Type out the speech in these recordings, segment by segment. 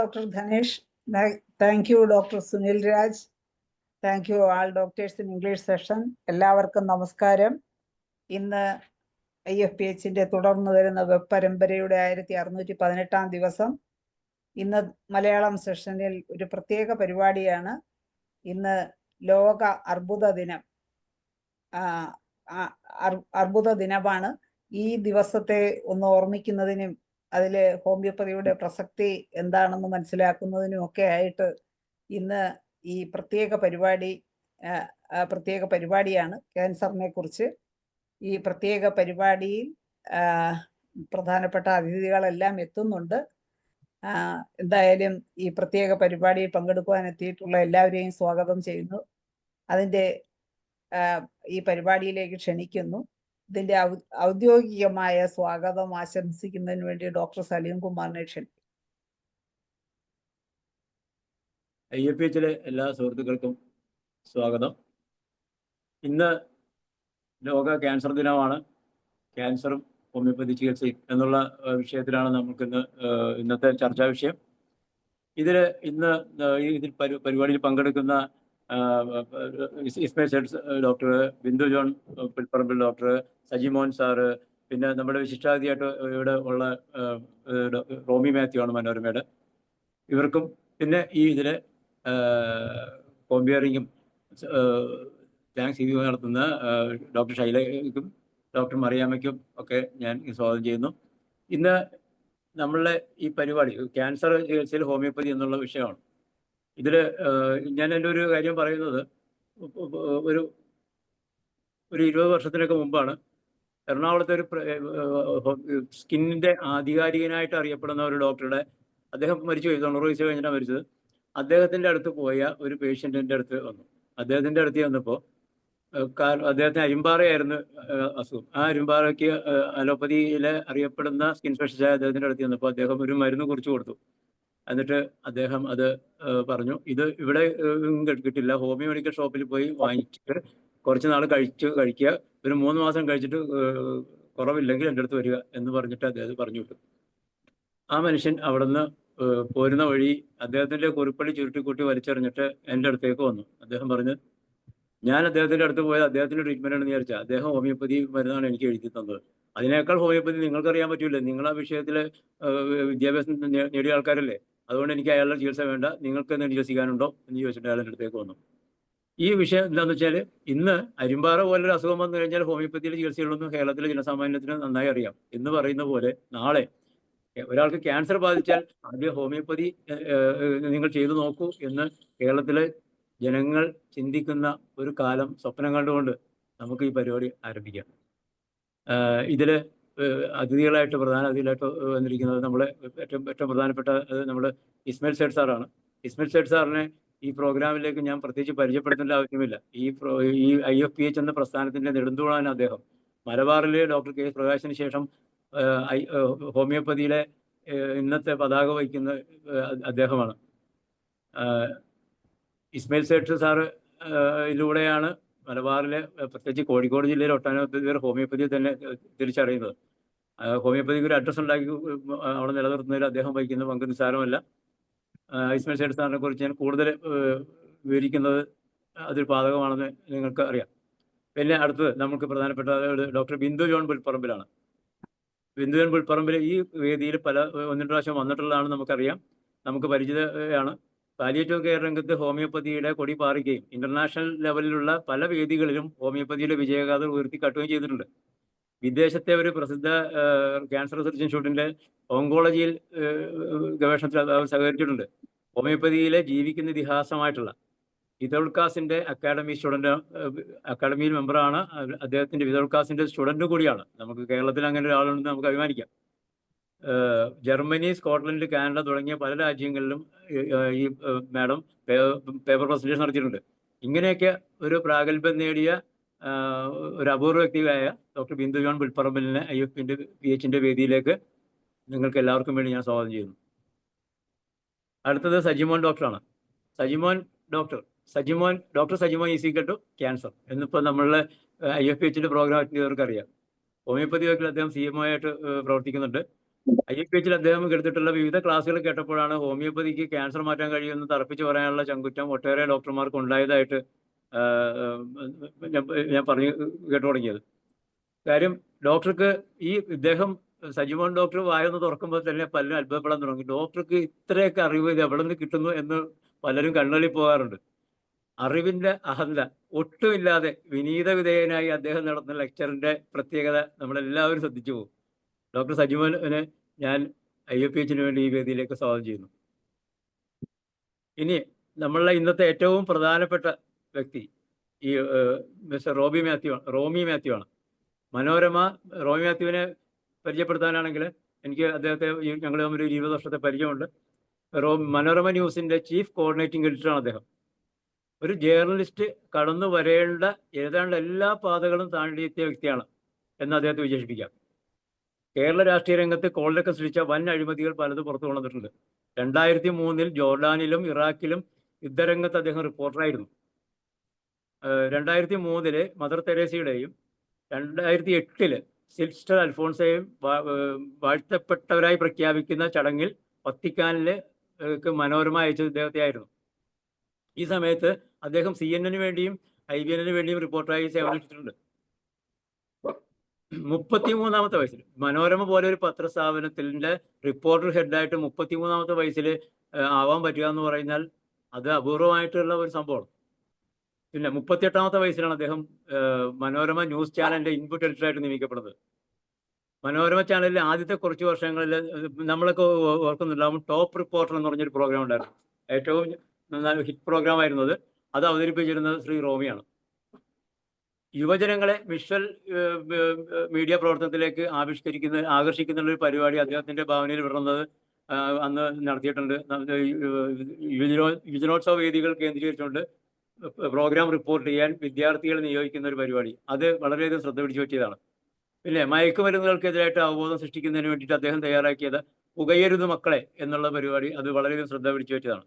Dr. Dhanesh. Thank you, Dr. Sunil Raj. Thank you all doctors in English session. എല്ലാവർക്കും നമസ്കാരം. ഇന്ന് IFPHന്റെ തുടർന്ന് വരുന്ന വെബ് പരമ്പരയുടെ 1618 ദിവസം. ഇന്ന് മലയാളം സെഷനിൽ ഒരു പ്രത്യേക പരിപാടിയാണ്. ഇന്ന് ലോക അർബുദ ദിനം. അർബുദ ദിനമാണ്. ഈ ദിവസത്തെ ഒന്ന് ഓർമ്മിക്കുന്നതിനും അതിലെ ഹോമിയോപ്പതിയുടെ പ്രസക്തി എന്താണെന്ന് മനസ്സിലാക്കുന്നതിനും ഒക്കെ ആയിട്ട് ഇന്ന് ഈ പ്രത്യേക പരിപാടിയാണ് ക്യാൻസറിനെ കുറിച്ച്. ഈ പ്രത്യേക പരിപാടിയിൽ പ്രധാനപ്പെട്ട അതിഥികളെല്ലാം എത്തുന്നുണ്ട്. എന്തായാലും ഈ പ്രത്യേക പരിപാടിയിൽ പങ്കെടുക്കുവാൻ എത്തിയിട്ടുള്ള എല്ലാവരെയും സ്വാഗതം ചെയ്യുന്നു. അതിൻ്റെ ഈ പരിപാടിയിലേക്ക് ക്ഷണിക്കുന്നു. ഇതിന്റെ ഔദ്യോഗികമായ സ്വാഗതം ആശംസിക്കുന്നതിന് വേണ്ടി ഡോക്ടർ സലീം കുമാറിനെ ക്ഷണിക്കും. IFPHലെ എല്ലാ സുഹൃത്തുക്കൾക്കും സ്വാഗതം. ഇന്ന് ലോക ക്യാൻസർ ദിനമാണ്. ക്യാൻസറും ഹോമിയോപ്പതി ചികിത്സയും എന്നുള്ള വിഷയത്തിലാണ് നമുക്കിന്ന് ഇന്നത്തെ ചർച്ചാ വിഷയം. ഇന്ന് പരിപാടിയിൽ പങ്കെടുക്കുന്ന Ismail Sait doctor, Bindu John Pulparambil doctor, Sajimon sir, പിന്നെ നമ്മുടെ വിശിഷ്ടാതിഥിയായിട്ട് ഇവിടെ ഉള്ള റോമി മാത്യു ആണ് മനോരമയുടെ. ഇവർക്കും പിന്നെ ഈ ഇതിലെ കോമ്പിയറിങ്ങും താങ്ക്സ് ഇത് നടത്തുന്ന ഡോക്ടർ ഷൈലയ്ക്കും ഡോക്ടർ മറിയാമ്മയ്ക്കും ഒക്കെ ഞാൻ സ്വാഗതം ചെയ്യുന്നു. ഇന്ന് നമ്മളുടെ ഈ പരിപാടി ക്യാൻസർ ചികിത്സയിൽ ഹോമിയോപ്പതി എന്നുള്ള വിഷയമാണ്. ഞാൻ എൻ്റെ ഒരു കാര്യം പറയുന്നത്, ഒരു 20 വർഷത്തിനൊക്കെ മുമ്പാണ് എറണാകുളത്തെ ഒരു സ്കിന്നിൻ്റെ ആധികാരികനായിട്ട് അറിയപ്പെടുന്ന ഒരു ഡോക്ടറുടെ, അദ്ദേഹം മരിച്ചുപോയി, 90 വയസ്സ് കഴിഞ്ഞിട്ടാണ് മരിച്ചത്. അദ്ദേഹത്തിൻ്റെ അടുത്ത് പോയ ഒരു പേഷ്യൻറ്റിൻ്റെ അടുത്ത് വന്നു. അദ്ദേഹത്തിൻ്റെ അടുത്ത് വന്നപ്പോൾ അദ്ദേഹത്തിന് അരിമ്പാറയായിരുന്നു അസുഖം. ആ അരിമ്പാറയ്ക്ക് അലോപ്പതിയിലെ അറിയപ്പെടുന്ന സ്കിൻ സ്പെഷ്യലിസ്റ്റായ അദ്ദേഹത്തിൻ്റെ അടുത്ത് വന്നപ്പോൾ അദ്ദേഹം ഒരു മരുന്ന് കുറിച്ച് കൊടുത്തു. എന്നിട്ട് അദ്ദേഹം അത് പറഞ്ഞു, ഇത് ഇവിടെ കിട്ടില്ല, ഹോമിയോ മെഡിക്കൽ ഷോപ്പിൽ പോയി വാങ്ങിച്ചിട്ട് കുറച്ച് നാൾ കഴിക്കുക, ഒരു 3 മാസം കഴിച്ചിട്ട് കുറവില്ലെങ്കിൽ എൻ്റെ അടുത്ത് വരിക എന്ന് പറഞ്ഞിട്ട് അദ്ദേഹം പറഞ്ഞു വിട്ടു. ആ മനുഷ്യൻ അവിടെ നിന്ന് പോരുന്ന വഴി അദ്ദേഹത്തിൻ്റെ കുറിപ്പടി ചുരുട്ടിക്കൂട്ടി വലിച്ചെറിഞ്ഞിട്ട് എൻ്റെ അടുത്തേക്ക് വന്നു. അദ്ദേഹം പറഞ്ഞു, ഞാൻ അദ്ദേഹത്തിൻ്റെ അടുത്ത് പോയത് അദ്ദേഹത്തിൻ്റെ ട്രീറ്റ്മെൻ്റ് ആണെന്ന് വിചാരിച്ചാൽ അദ്ദേഹം ഹോമിയോപ്പതി മരുന്നാണ് എനിക്ക് എഴുതി തന്നത്. അതിനേക്കാൾ ഹോമിയോപ്പതി നിങ്ങൾക്കറിയാൻ പറ്റൂല, നിങ്ങൾ ആ വിഷയത്തിൽ വിദ്യാഭ്യാസം നേടിയ ആൾക്കാരല്ലേ, അതുകൊണ്ട് എനിക്ക് അയാളുടെ ചികിത്സ വേണ്ട, നിങ്ങൾക്ക് എന്തെങ്കിലും ചികിത്സിക്കാനുണ്ടോ എന്ന് ചോദിച്ചിട്ട് അയാളുടെ അടുത്തേക്ക് വന്നു. ഈ വിഷയം എന്താണെന്ന് വെച്ചാൽ, ഇന്ന് അരിമ്പാറ പോലൊരു അസുഖം വന്നു കഴിഞ്ഞാൽ ഹോമിയോപ്പതിയിലെ ചികിത്സകളൊന്നും കേരളത്തിലെ ജനസാമാന്യത്തിന് നന്നായി അറിയാം എന്ന് പറയുന്ന പോലെ, നാളെ ഒരാൾക്ക് ക്യാൻസർ ബാധിച്ചാൽ ആദ്യം ഹോമിയോപ്പതി നിങ്ങൾ ചെയ്തു നോക്കൂ എന്ന് കേരളത്തിലെ ജനങ്ങൾ ചിന്തിക്കുന്ന ഒരു കാലം സ്വപ്നം കണ്ടുകൊണ്ട് നമുക്ക് ഈ പരിപാടി ആരംഭിക്കാം. ഇതിൽ പ്രധാന അതിഥികളായിട്ട് വന്നിരിക്കുന്നത് നമ്മളെ ഏറ്റവും പ്രധാനപ്പെട്ട നമ്മുടെ ഇസ്മയിൽ സേഠ് സാറാണ്. ഇസ്മയിൽ സേഠ് സാറിനെ ഈ പ്രോഗ്രാമിലേക്ക് ഞാൻ പ്രത്യേകിച്ച് പരിചയപ്പെടുത്തേണ്ട ആവശ്യമില്ല. ഈ IFPH എന്ന പ്രസ്ഥാനത്തിൻ്റെ നെടുന്തൂണാണ് അദ്ദേഹം. മലബാറിലെ ഡോക്ടർ KS പ്രകാശിന് ശേഷം ഹോമിയോപ്പതിയിലെ ഇന്നത്തെ പതാക വഹിക്കുന്ന അദ്ദേഹമാണ്. ഇസ്മയിൽ സേഠ് സാറ് ഇതിലൂടെയാണ് മലബാറിലെ, പ്രത്യേകിച്ച് കോഴിക്കോട് ജില്ലയിലെ ഒട്ടനവധി പേർ ഹോമിയോപ്പതിയെ തന്നെ തിരിച്ചറിയുന്നത്. ഹോമിയോപ്പതിക്ക് ഒരു അഡ്രസ് ഉണ്ടാക്കി അവിടെ നിലനിർത്തുന്നതിൽ അദ്ദേഹം വഹിക്കുന്ന പങ്ക് നിസ്സാരമല്ല. ഇസ്മയിൽ സേഠ് സാറിനെ കുറിച്ച് ഞാൻ കൂടുതൽ വിവരിക്കുന്നത് അതൊരു പാതകമാണെന്ന് നിങ്ങൾക്ക് അറിയാം. പിന്നെ അടുത്തത് നമുക്ക് പ്രധാനപ്പെട്ട ഡോക്ടർ ബിന്ദു ജോൺ പുൽപ്പറമ്പിലാണ്. ബിന്ദു ജോൺ പുൽപ്പറമ്പിൽ ഈ വേദിയിൽ 1-2 പ്രാവശ്യം വന്നിട്ടുള്ളതാണ്, നമുക്കറിയാം, നമുക്ക് പരിചിതയാണ്. പാലിയേറ്റീവ് കെയർ രംഗത്ത് ഹോമിയോപ്പതിയുടെ കൊടി പാറിക്കുകയും ഇന്റർനാഷണൽ ലെവലിലുള്ള പല വേദികളിലും ഹോമിയോപ്പതിയുടെ വിജയഗാഥ ഉയർത്തിക്കാട്ടുകയും ചെയ്തിട്ടുണ്ട്. വിദേശത്തെ ഒരു പ്രസിദ്ധ ക്യാൻസർ റിസർച്ച് ഇൻസ്റ്റിറ്റ്യൂട്ടിൻ്റെ ഓങ്കോളജിയിൽ ഗവേഷണത്തിൽ അവർ സഹകരിച്ചിട്ടുണ്ട്. ഹോമിയോപ്പതിയിലെ ജീവിക്കുന്ന ഇതിഹാസമായിട്ടുള്ള വിതൗൾക്കാസിൻ്റെ അക്കാഡമിയിൽ മെമ്പറാണ്. അദ്ദേഹത്തിൻ്റെ വിതൗൾക്കാസിൻ്റെ സ്റ്റുഡൻറ്റ് കൂടിയാണ്. നമുക്ക് കേരളത്തിൽ അങ്ങനെ ഒരാളുണ്ടെന്ന് നമുക്ക് അഭിമാനിക്കാം. ജർമ്മനി, സ്കോട്ട്ലൻഡ്, കാനഡ തുടങ്ങിയ പല രാജ്യങ്ങളിലും ഈ മാഡം പേപ്പർ പ്രസന്റേഷൻ നടത്തിയിട്ടുണ്ട്. ഇങ്ങനെയൊക്കെ ഒരു പ്രാഗൽഭ്യം നേടിയ ഒരു അപൂർവ വ്യക്തിയായ ഡോക്ടർ ബിന്ദു ജോൺ പുൽപ്പറമ്പിലിനെ IFPHന്റെ വേദിയിലേക്ക് നിങ്ങൾക്ക് എല്ലാവർക്കും വേണ്ടി ഞാൻ സ്വാഗതം ചെയ്യുന്നു. അടുത്തത് സജിമോൻ ഡോക്ടറാണ്. ഡോക്ടർ സജിമോൻ ഈസിക്കൽ ടു ക്യാൻസർ എന്നിപ്പോൾ നമ്മളുടെ IFPHന്റെ പ്രോഗ്രാം അറ്റൻഡ് ചെയ്തവർക്കറിയാം. ഹോമിയോപ്പതി വകുപ്പിൽ അദ്ദേഹം CMO ആയിട്ട് പ്രവർത്തിക്കുന്നുണ്ട്. IFPH അദ്ദേഹം എടുത്തിട്ടുള്ള വിവിധ ക്ലാസ്സുകൾ കേട്ടപ്പോഴാണ് ഹോമിയോപ്പതിക്ക് ക്യാൻസർ മാറ്റാൻ കഴിയുമെന്ന് തറപ്പിച്ച് പറയാനുള്ള ചങ്കുറ്റം ഒട്ടേറെ ഡോക്ടർമാർക്ക് ഉണ്ടായതായിട്ട് ഞാൻ പറഞ്ഞു കേട്ടു തുടങ്ങിയത്. കാര്യം ഡോക്ടർക്ക് ഇദ്ദേഹം സജിമോഹൻ ഡോക്ടർ വായൊന്ന് തുറക്കുമ്പോൾ തന്നെ പലരും അത്ഭുതപ്പെടാൻ തുടങ്ങി. ഡോക്ടർക്ക് ഇത്രയൊക്കെ അറിവ് ഇത് എവിടെ നിന്ന് കിട്ടുന്നു എന്ന് പലരും കണ്ണള്ളി പോകാറുണ്ട്. അറിവിന്റെ അഹന്ത ഒട്ടുമില്ലാതെ വിനീത വിധേയനായി അദ്ദേഹം നടത്തുന്ന ലെക്ചറിന്റെ പ്രത്യേകത നമ്മളെല്ലാവരും ശ്രദ്ധിച്ചു പോകും. ഡോക്ടർ സജിമോഹനെ ഞാൻ IFPHന് വേണ്ടി ഈ വേദിയിലേക്ക് സ്വാഗതം ചെയ്യുന്നു. ഇനി നമ്മളുടെ ഇന്നത്തെ ഏറ്റവും പ്രധാനപ്പെട്ട വ്യക്തി ഈ മിസ്റ്റർ റോമി മാത്യു ആണ്. റോമി മാത്യുവിനെ പരിചയപ്പെടുത്താനാണെങ്കിൽ എനിക്ക് അദ്ദേഹത്തെ ഞങ്ങൾ തമ്മിൽ 20 വർഷത്തെ പരിചയമുണ്ട്. മനോരമ ന്യൂസിന്റെ ചീഫ് കോർഡിനേറ്റിംഗ് എഡിറ്ററാണ് അദ്ദേഹം. ഒരു ജേർണലിസ്റ്റ് കടന്നു വരേണ്ട ഏതാണ്ട് എല്ലാ പാതകളും താണ്ടിയെത്തിയ വ്യക്തിയാണ് എന്ന് അദ്ദേഹത്തെ വിശേഷിപ്പിക്കാം. കേരള രാഷ്ട്രീയ രംഗത്ത് കോളിലൊക്കെ സൃഷ്ടിച്ച വൻ അഴിമതികൾ പലതും പുറത്തു കൊണ്ടുവന്നിട്ടുണ്ട്. 2003 ജോർഡാനിലും ഇറാഖിലും യുദ്ധരംഗത്ത് അദ്ദേഹം റിപ്പോർട്ടറായിരുന്നു. 2003 മദർ തെരേസയുടെയും 2008 സിസ്റ്റർ അൽഫോൺസയും വാഴ്ത്തപ്പെട്ടവരായി പ്രഖ്യാപിക്കുന്ന ചടങ്ങിൽ വത്തിക്കാനിലെ മനോരമ അയച്ചത് ഇദ്ദേഹത്തെ ആയിരുന്നു. ഈ സമയത്ത് അദ്ദേഹം CNN വേണ്ടിയും IBN വേണ്ടിയും റിപ്പോർട്ടറായി സേവനിച്ചിട്ടുണ്ട്. 33-ാമത്തെ വയസ്സിൽ മനോരമ പോലെ ഒരു പത്രസ്ഥാപനത്തിന്റെ റിപ്പോർട്ടർ ഹെഡായിട്ട് 33-ാമത്തെ വയസ്സിൽ ആവാൻ പറ്റുക എന്ന് പറഞ്ഞാൽ അത് അപൂർവമായിട്ടുള്ള ഒരു സംഭവമാണ്. പിന്നെ 38-ാമത്തെ വയസ്സിലാണ് അദ്ദേഹം മനോരമ ന്യൂസ് ചാനലിന്റെ ഇൻപുട്ട് എഡിറ്ററായിട്ട് നിയമിക്കപ്പെടുന്നത്. മനോരമ ചാനലിലെ ആദ്യത്തെ കുറച്ച് വർഷങ്ങളിൽ നമ്മളൊക്കെ ഓർക്കുന്നുണ്ടാവും, ടോപ്പ് റിപ്പോർട്ടർ എന്ന് പറഞ്ഞൊരു പ്രോഗ്രാം ഉണ്ടായിരുന്നു. ഏറ്റവും ഹിറ്റ് പ്രോഗ്രാം ആയിരുന്നത്. അത് അവതരിപ്പിച്ചിരുന്നത് ശ്രീ റോമിയാണ്. യുവജനങ്ങളെ വിഷ്വൽ മീഡിയ പ്രവർത്തനത്തിലേക്ക് ആകർഷിക്കുന്ന ഒരു പരിപാടി അദ്ദേഹത്തിന്റെ ഭാവനയിൽ വിടുന്നത് അന്ന് നടത്തിയിട്ടുണ്ട്. യുവജനോത്സവ വേദികൾ കേന്ദ്രീകരിച്ചുകൊണ്ട് പ്രോഗ്രാം റിപ്പോർട്ട് ചെയ്യാൻ വിദ്യാർത്ഥികളെ നിയോഗിക്കുന്ന ഒരു പരിപാടി. അത് വളരെയധികം ശ്രദ്ധ പിടിച്ചു പറ്റിയതാണ്. പിന്നെ മയക്കുമരുന്നുകൾക്കെതിരായിട്ട് അവബോധം സൃഷ്ടിക്കുന്നതിന് വേണ്ടിയിട്ട് അദ്ദേഹം തയ്യാറാക്കിയത് പുകയരുത് മക്കളെ എന്നുള്ള പരിപാടി. അത് വളരെയധികം ശ്രദ്ധ പിടിച്ചു പറ്റിയതാണ്.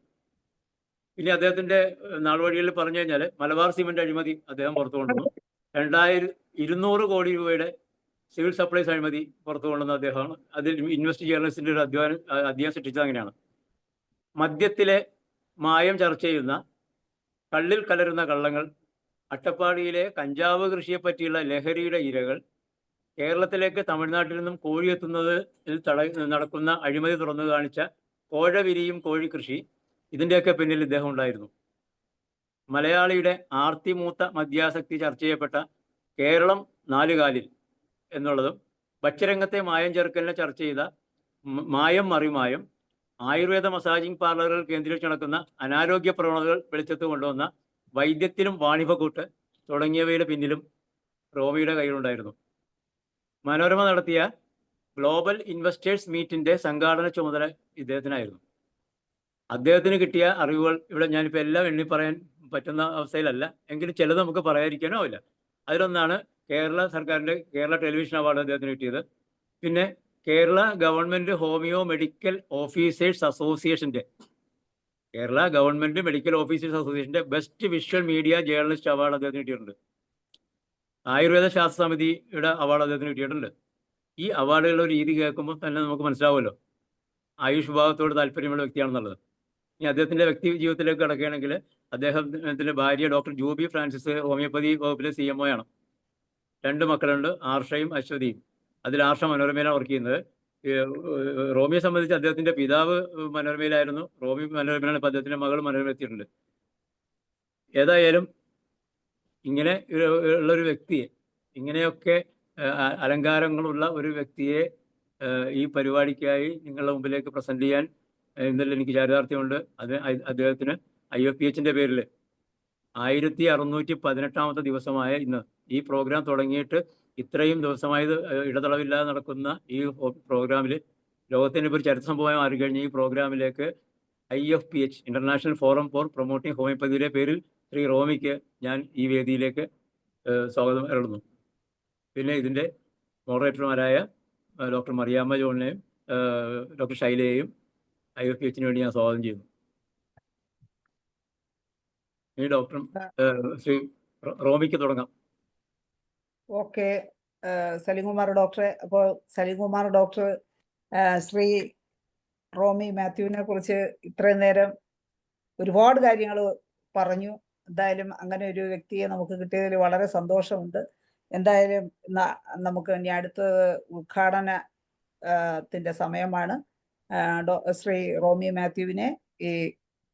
പിന്നെ അദ്ദേഹത്തിന്റെ നാൾവഴികളിൽ പറഞ്ഞു കഴിഞ്ഞാൽ മലബാർ സിമന്റ് അഴിമതി അദ്ദേഹം പുറത്തു കൊണ്ടുവന്നു. 200 കോടി രൂപയുടെ സിവിൽ സപ്ലൈസ് അഴിമതി പുറത്തു കൊണ്ടുവന്ന അദ്ദേഹമാണ്. അതിൽ ഇൻവെസ്റ്റ് ജേർണലിസ്റ്റിന്റെ ഒരു അധ്യായം സൃഷ്ടിച്ചത് അങ്ങനെയാണ്. മദ്യത്തിലെ മായം ചർച്ച ചെയ്യുന്ന കള്ളിൽ കലരുന്ന കള്ളങ്ങൾ, അട്ടപ്പാടിയിലെ കഞ്ചാവ് കൃഷിയെ പറ്റിയുള്ള ലഹരിയുടെ ഇരകൾ, കേരളത്തിലേക്ക് തമിഴ്നാട്ടിൽ നിന്നും കോഴി എത്തുന്നതിൽ നടക്കുന്ന അഴിമതി തുറന്നു കാണിച്ച കോഴവിരിയും കോഴിക്കൃഷി, ഇതിൻ്റെയൊക്കെ പിന്നിൽ ഇദ്ദേഹം ഉണ്ടായിരുന്നു. മലയാളിയുടെ ആർത്തിമൂത്ത മദ്യാസക്തി ചർച്ച ചെയ്യപ്പെട്ട കേരളം 4 കാലിൽ എന്നുള്ളതും, ഭക്ഷ്യരംഗത്തെ മായം ചേർക്കലിനെ ചർച്ച ചെയ്ത മായം മറിമായം, ആയുർവേദ മസാജിങ് പാർലറുകൾ കേന്ദ്രീകരിച്ച് നടക്കുന്ന അനാരോഗ്യ പ്രവണതകൾ വെളിച്ചത്ത് കൊണ്ടുവന്ന വൈദ്യത്തിലും വാണിഭക്കൂട്ട് തുടങ്ങിയവയുടെ പിന്നിലും റോമിയുടെ കയ്യിലുണ്ടായിരുന്നു. മനോരമ നടത്തിയ ഗ്ലോബൽ ഇൻവെസ്റ്റേഴ്സ് മീറ്റിന്റെ സംഘാടന ചുമതല ഇദ്ദേഹത്തിനായിരുന്നു. അദ്ദേഹത്തിന് കിട്ടിയ അറിവുകൾ ഇവിടെ ഞാനിപ്പോൾ എല്ലാം എണ്ണി പറയാൻ പറ്റുന്ന അവസ്ഥയിലല്ല, എങ്കിലും ചിലത് നമുക്ക് പറയാതിരിക്കാനോ ആവില്ല. അതിലൊന്നാണ് കേരള സർക്കാരിൻ്റെ കേരള ടെലിവിഷൻ അവാർഡ് അദ്ദേഹത്തിന് കിട്ടിയത്. പിന്നെ Kerala government homoeo medical officers അസോസിയേഷൻ്റെ best visual media journalist award അദ്ദേഹത്തിന് കിട്ടിയിട്ടുണ്ട്. ആയുർവേദ ശാസ്ത്ര സമിതിയുടെ അവാർഡ് അദ്ദേഹത്തിന് കിട്ടിയിട്ടുണ്ട്. ഈ അവാർഡുകളുടെ രീതി കേൾക്കുമ്പോൾ തന്നെ നമുക്ക് മനസ്സിലാവുമല്ലോ ആയുഷ് വിഭാഗത്തോട് താല്പര്യമുള്ള വ്യക്തിയാണെന്നുള്ളത്. ഇനി അദ്ദേഹത്തിൻ്റെ വ്യക്തി ജീവിതത്തിലേക്ക് കിടക്കുകയാണെങ്കിൽ അദ്ദേഹത്തിൻ്റെ ഭാര്യ ഡോക്ടർ ജൂബി ഫ്രാൻസിസ് ഹോമിയോപ്പതി വകുപ്പിലെ CMO ആണ്. 2 മക്കളുണ്ട്, ആർഷയും അശ്വതിയും. അതിൽ ആർഷ മനോരമയിലാണ് വർക്ക് ചെയ്യുന്നത്. റോമിയെ സംബന്ധിച്ച് അദ്ദേഹത്തിൻ്റെ പിതാവ് മനോരമയിലായിരുന്നു. റോമി മനോരമയിലാണ്. ഇപ്പോൾ അദ്ദേഹത്തിൻ്റെ മകൾ മനോരമ എത്തിയിട്ടുണ്ട്. ഏതായാലും ഇങ്ങനെ ഉള്ളൊരു വ്യക്തിയെ, ഇങ്ങനെയൊക്കെ അലങ്കാരങ്ങളുള്ള ഒരു വ്യക്തിയെ ഈ പരിപാടിക്കായി നിങ്ങളുടെ മുമ്പിലേക്ക് പ്രസന്റ് ചെയ്യാൻ ഇന്നലെ എനിക്ക് ചാരിതാർത്ഥ്യമുണ്ട്. അദ്ദേഹത്തിന് IFPHന്റെ പേരിൽ 1618-ാമത്തെ ദിവസമായ ഇന്ന് ഈ പ്രോഗ്രാം തുടങ്ങിയിട്ട് ഇത്രയും ദിവസമായത് ഇടതളവില്ലാതെ നടക്കുന്ന ഈ പ്രോഗ്രാമിൽ ലോകത്തിന് ഇപ്പോൾ ഒരു ചരിത്ര സംഭവമായി മാറിക്കഴിഞ്ഞ ഈ പ്രോഗ്രാമിലേക്ക് IFPH international forum for promoting ഹോമിയോപ്പതിയുടെ പേരിൽ ശ്രീ റോമിക്ക് ഞാൻ ഈ വേദിയിലേക്ക് സ്വാഗതം അരുളുന്നു. പിന്നെ ഇതിൻ്റെ മോഡറേറ്റർമാരായ ഡോക്ടർ മറിയാമ്മ ജോണിനെയും ഡോക്ടർ ഷൈലയെയും IFPHന് വേണ്ടി ഞാൻ സ്വാഗതം ചെയ്യുന്നു. ഈ ഡോക്ടർ ശ്രീ റോമിക്ക് തുടങ്ങാം. ഓക്കെ, സലീംകുമാർ ഡോക്ടറെ. അപ്പോൾ സലീംകുമാർ ഡോക്ടർ ശ്രീ റോമി മാത്യുവിനെ കുറിച്ച് ഇത്രയും നേരം ഒരുപാട് കാര്യങ്ങൾ പറഞ്ഞു. എന്തായാലും അങ്ങനെ ഒരു വ്യക്തിയെ നമുക്ക് കിട്ടിയതിൽ വളരെ സന്തോഷമുണ്ട്. എന്തായാലും നമുക്ക് ഇനി അടുത്തത് ഉദ്ഘാടനത്തിന്റെ സമയമാണ്. ശ്രീ റോമി മാത്യുവിനെ ഈ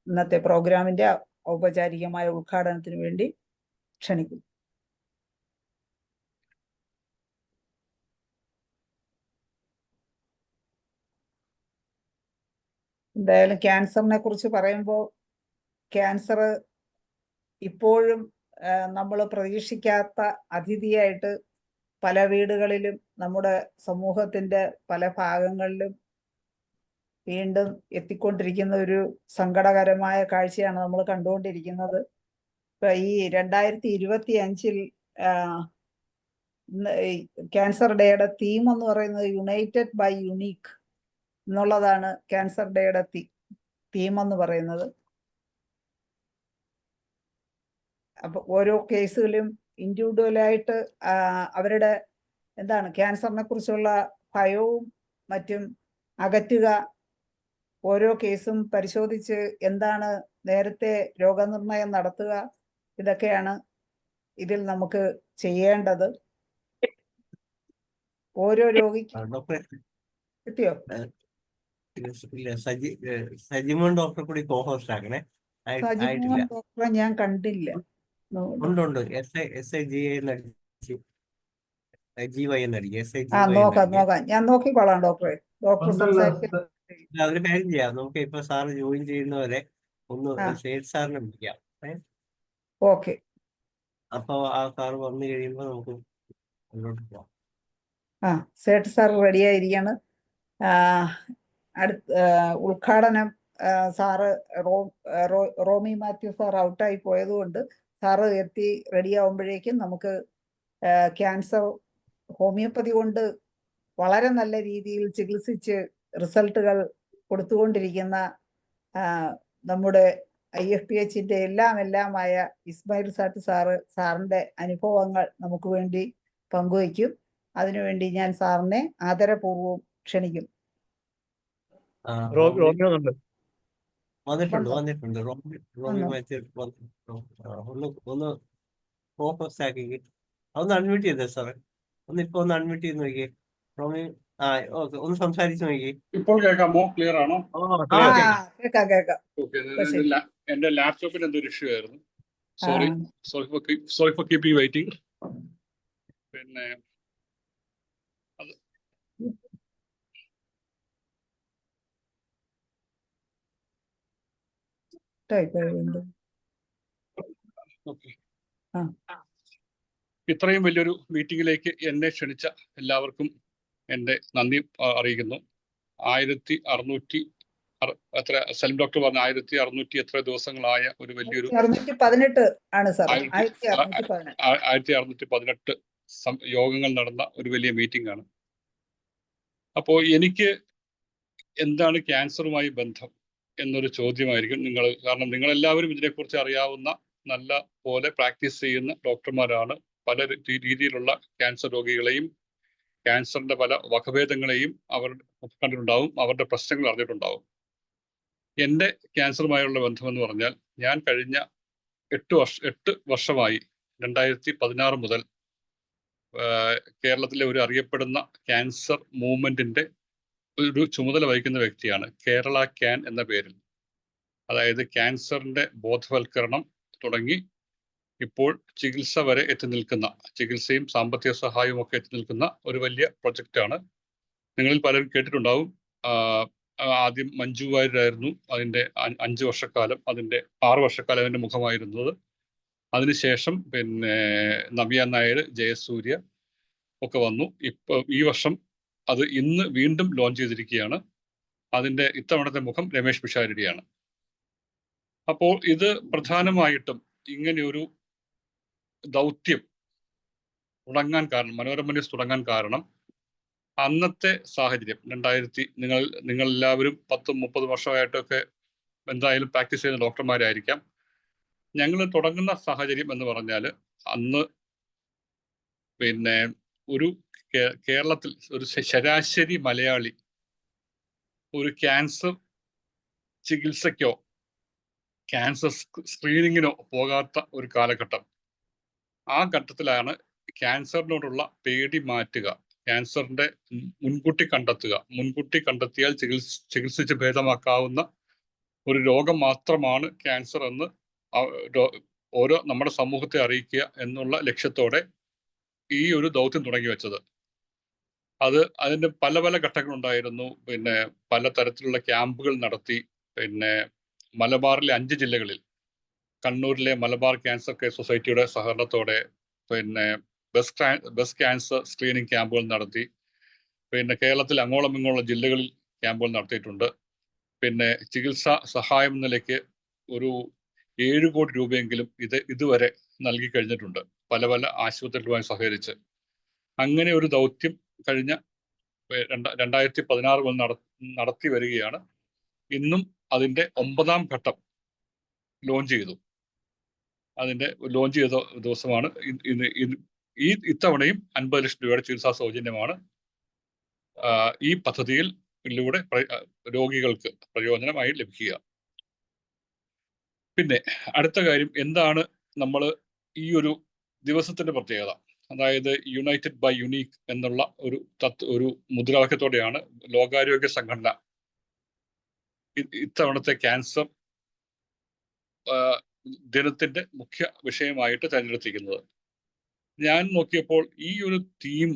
ഇന്നത്തെ പ്രോഗ്രാമിന്റെ ഔപചാരികമായ ഉദ്ഘാടനത്തിന് വേണ്ടി ക്ഷണിക്കുന്നു. എന്തായാലും ക്യാൻസറിനെ കുറിച്ച് പറയുമ്പോൾ ക്യാൻസർ ഇപ്പോഴും നമ്മൾ പ്രതീക്ഷിക്കാത്ത അതിഥിയായിട്ട് പല വീടുകളിലും നമ്മുടെ സമൂഹത്തിന്റെ പല ഭാഗങ്ങളിലും വീണ്ടും എത്തിക്കൊണ്ടിരിക്കുന്ന ഒരു സങ്കടകരമായ കാഴ്ചയാണ് നമ്മൾ കണ്ടുകൊണ്ടിരിക്കുന്നത്. ഇപ്പൊ ഈ 2025 ക്യാൻസർ ഡേയുടെ തീം എന്ന് പറയുന്നത് യുണൈറ്റഡ് ബൈ യുണീക്ക് എന്നുള്ളതാണ് ക്യാൻസർ ഡേയുടെ തീം എന്ന് പറയുന്നത്. അപ്പൊ ഓരോ കേസുകളും ഇൻഡിവിജ്വലായിട്ട് അവരുടെ ക്യാൻസറിനെ കുറിച്ചുള്ള ഭയവും മറ്റും അകറ്റുക, ഓരോ കേസും പരിശോധിച്ച് എന്താണ് നേരത്തെ രോഗനിർണയം നടത്തുക, ഇതൊക്കെയാണ് ഇതിൽ നമുക്ക് ചെയ്യേണ്ടത്. ഓരോ രോഗിക്കും എത്തിയോ? സജിമോൻ ഡോക്ടറെ കൂടി കോഹോസ്റ്റ് ആക്കണേ. സജിമോൻ ഡോക്ടറെ ഞാൻ കണ്ടില്ല. ഉണ്ട്. നോക്കാം. ഞാൻ നോക്കിക്കോളാം ഡോക്ടറെ. ഡോക്ടർ സംസാരിക്കാം. അതൊരു കാര്യം ചെയ്യാം. നമുക്ക് ഇപ്പൊ സാറ് ജോയിൻ ചെയ്യുന്നവരെ ഒന്ന് സേഠ് സാറിനെ വിളിക്കാം. ഓക്കെ. അപ്പൊ ആ സാറ് വന്നു കഴിയുമ്പോ നമുക്ക് മുന്നോട്ട് പോവാം. സേഠ് സാർ റെഡിയായിരിക്കാണ്. ഉദ്ഘാടനം സാറ് റോമി മാത്യു സാർ ഔട്ടായി പോയതുകൊണ്ട് സാറ് എത്തി റെഡിയാവുമ്പോഴേക്കും നമുക്ക് ക്യാൻസർ ഹോമിയോപ്പതി കൊണ്ട് വളരെ നല്ല രീതിയിൽ ചികിത്സിച്ച് റിസൾട്ടുകൾ കൊടുത്തുകൊണ്ടിരിക്കുന്ന നമ്മുടെ IFPHന്റെ എല്ലാമായ ഇസ്മായിൽ സാറ്റ് സാറിന്റെ അനുഭവങ്ങൾ നമുക്ക് വേണ്ടി പങ്കുവയ്ക്കും. അതിനുവേണ്ടി ഞാൻ സാറിനെ ആദരപൂർവ്വം ക്ഷണിക്കും. വന്നിട്ടുണ്ട്. റോമി മാത്യു ഒന്ന് ഫോക്കസ് ആക്കി ഒന്ന് അൺമ്യൂട്ട് ചെയ്തേ സാറേ. ഇപ്പൊ ഒന്ന് അൺമ്യൂട്ട് ചെയ്ത് നോക്കിയേ റോമി. ഓക്കെ, ഒന്ന് സംസാരിച്ചു നോക്കി. ഇപ്പോൾ കേൾക്കാമോ? ക്ലിയർ ആണോ? കേൾക്കാം. എന്റെ ലാപ്ടോപ്പിന് എന്തോ ഇഷ്യൂ ആയിരുന്നു. Sorry four keeping waiting. പിന്നെ ഇത്രയും വലിയൊരു മീറ്റിംഗിലേക്ക് എന്നെ ക്ഷണിച്ച എല്ലാവർക്കും എൻ്റെ നന്ദി അറിയിക്കുന്നു. 1600 എത്ര സലിം ഡോക്ടർ പറഞ്ഞ 1600 എത്ര ദിവസങ്ങളായ ഒരു വലിയൊരു 1618 യോഗങ്ങൾ നടന്ന ഒരു വലിയ മീറ്റിംഗ് ആണ്. അപ്പോൾ എനിക്ക് എന്താണ് ക്യാൻസറുമായി ബന്ധം എന്നൊരു ചോദ്യമായിരിക്കും കാരണം നിങ്ങളെല്ലാവരും ഇതിനെക്കുറിച്ച് അറിയാവുന്ന നല്ല പോലെ പ്രാക്ടീസ് ചെയ്യുന്ന ഡോക്ടർമാരാണ്. പല രീതിയിലുള്ള ക്യാൻസർ രോഗികളെയും ക്യാൻസറിന്റെ പല വകഭേദങ്ങളെയും അവർ കണ്ടിട്ടുണ്ടാവും, അവരുടെ പ്രശ്നങ്ങൾ അറിഞ്ഞിട്ടുണ്ടാവും. എൻ്റെ ക്യാൻസറുമായുള്ള ബന്ധമെന്ന് പറഞ്ഞാൽ ഞാൻ കഴിഞ്ഞ 8 വർഷമായി 2016 മുതൽ കേരളത്തിലെ ഒരു അറിയപ്പെടുന്ന ക്യാൻസർ മൂവ്മെന്റിന്റെ ഒരു ചുമതല വഹിക്കുന്ന വ്യക്തിയാണ്. കേരള ക്യാൻ എന്ന പേരിൽ, അതായത് ക്യാൻസറിന്റെ ബോധവൽക്കരണം തുടങ്ങി ഇപ്പോൾ ചികിത്സ വരെ എത്തി നിൽക്കുന്ന, ചികിത്സയും സാമ്പത്തിക സഹായവും ഒക്കെ എത്തി നിൽക്കുന്ന ഒരു വലിയ പ്രൊജക്റ്റാണ്. നിങ്ങളിൽ പലരും കേട്ടിട്ടുണ്ടാവും. ആദ്യം മഞ്ജു വാര്യരായിരുന്നു അതിൻ്റെ 5 വർഷക്കാലം, അതിൻ്റെ 6 വർഷക്കാലം അതിൻ്റെ മുഖമായിരുന്നത്. അതിനുശേഷം പിന്നെ നവ്യ നായർ, ജയസൂര്യ ഒക്കെ വന്നു. ഇപ്പോൾ ഈ വർഷം അത് ഇന്ന് വീണ്ടും ലോഞ്ച് ചെയ്തിരിക്കുകയാണ്. അതിൻ്റെ ഇത്തവണത്തെ മുഖം രമേശ് പിഷാരടിയാണ്. അപ്പോൾ ഇത് പ്രധാനമായിട്ടും ഇങ്ങനെയൊരു ദൗത്യം തുടങ്ങാൻ കാരണം, മനോരമ ന്യൂസ് തുടങ്ങാൻ കാരണം അന്നത്തെ സാഹചര്യം നിങ്ങളെല്ലാവരും 10-30 വർഷമായിട്ടൊക്കെ എന്തായാലും പ്രാക്ടീസ് ചെയ്യുന്ന ഡോക്ടർമാരായിരിക്കാം. ഞങ്ങൾ തുടങ്ങുന്ന സാഹചര്യം എന്ന് പറഞ്ഞാൽ അന്ന് പിന്നെ ഒരു കേരളത്തിൽ ഒരു ശരാശരി മലയാളി ഒരു ക്യാൻസർ ചികിത്സയ്ക്കോ ക്യാൻസർ സ്ക്രീനിങ്ങിനോ പോകാത്ത ഒരു കാലഘട്ടം. ആ ഘട്ടത്തിലാണ് ക്യാൻസറിനോടുള്ള പേടി മാറ്റുക, ക്യാൻസറിന്റെ മുൻകൂട്ടി കണ്ടെത്തുക, മുൻകൂട്ടി കണ്ടെത്തിയാൽ ചികിത്സിച്ച് ഭേദമാക്കാവുന്ന ഒരു രോഗം മാത്രമാണ് ക്യാൻസർ എന്ന് ഓരോ നമ്മുടെ സമൂഹത്തെ അറിയിക്കുക എന്നുള്ള ലക്ഷ്യത്തോടെ ഈ ഒരു ദൗത്യം തുടങ്ങി വെച്ചത്. അതിന്റെ പല പല ഘട്ടങ്ങളുണ്ടായിരുന്നു. പിന്നെ പലതരത്തിലുള്ള ക്യാമ്പുകൾ നടത്തി. പിന്നെ മലബാറിലെ 5 ജില്ലകളിൽ, കണ്ണൂരിലെ മലബാർ ക്യാൻസർ കെയർ സൊസൈറ്റിയുടെ സഹകരണത്തോടെ പിന്നെ ബസ് ക്യാൻസർ സ്ക്രീനിങ് ക്യാമ്പുകൾ നടത്തി. പിന്നെ കേരളത്തിൽ അങ്ങോളം ഇങ്ങോളം ജില്ലകളിൽ ക്യാമ്പുകൾ നടത്തിയിട്ടുണ്ട്. പിന്നെ ചികിത്സാ സഹായം നിലയ്ക്ക് ഒരു 7 കോടി രൂപയെങ്കിലും ഇതുവരെ നൽകി കഴിഞ്ഞിട്ടുണ്ട്, പല പല ആശുപത്രികളുമായി സഹകരിച്ച്. അങ്ങനെ ഒരു ദൗത്യം കഴിഞ്ഞ 2016 മുതൽ നടത്തി വരികയാണ്. ഇന്നും അതിന്റെ 9ാം ഘട്ടം ലോഞ്ച് ചെയ്തു. അതിന്റെ ലോഞ്ച് ചെയ്ത ദിവസമാണ് ഇത്തവണയും 50 ലക്ഷം രൂപയുടെ ചികിത്സാ സൗജന്യമാണ് ഈ പദ്ധതിയിലൂടെ രോഗികൾക്ക് പ്രയോജനമായി ലഭിക്കുക. പിന്നെ അടുത്ത കാര്യം എന്താണ്, നമ്മൾ ഈ ഒരു ദിവസത്തിന്റെ പ്രത്യേകത, അതായത് യുണൈറ്റഡ് ബൈ യുണീക്ക് എന്നുള്ള ഒരു മുദ്രാവാക്യത്തോടെയാണ് ലോകാരോഗ്യ സംഘടന ഇത്തവണത്തെ ക്യാൻസർ ദിനത്തിന്റെ മുഖ്യ വിഷയമായിട്ട് തിരഞ്ഞെടുത്തിരിക്കുന്നത്. ഞാൻ നോക്കിയപ്പോൾ ഈ ഒരു തീം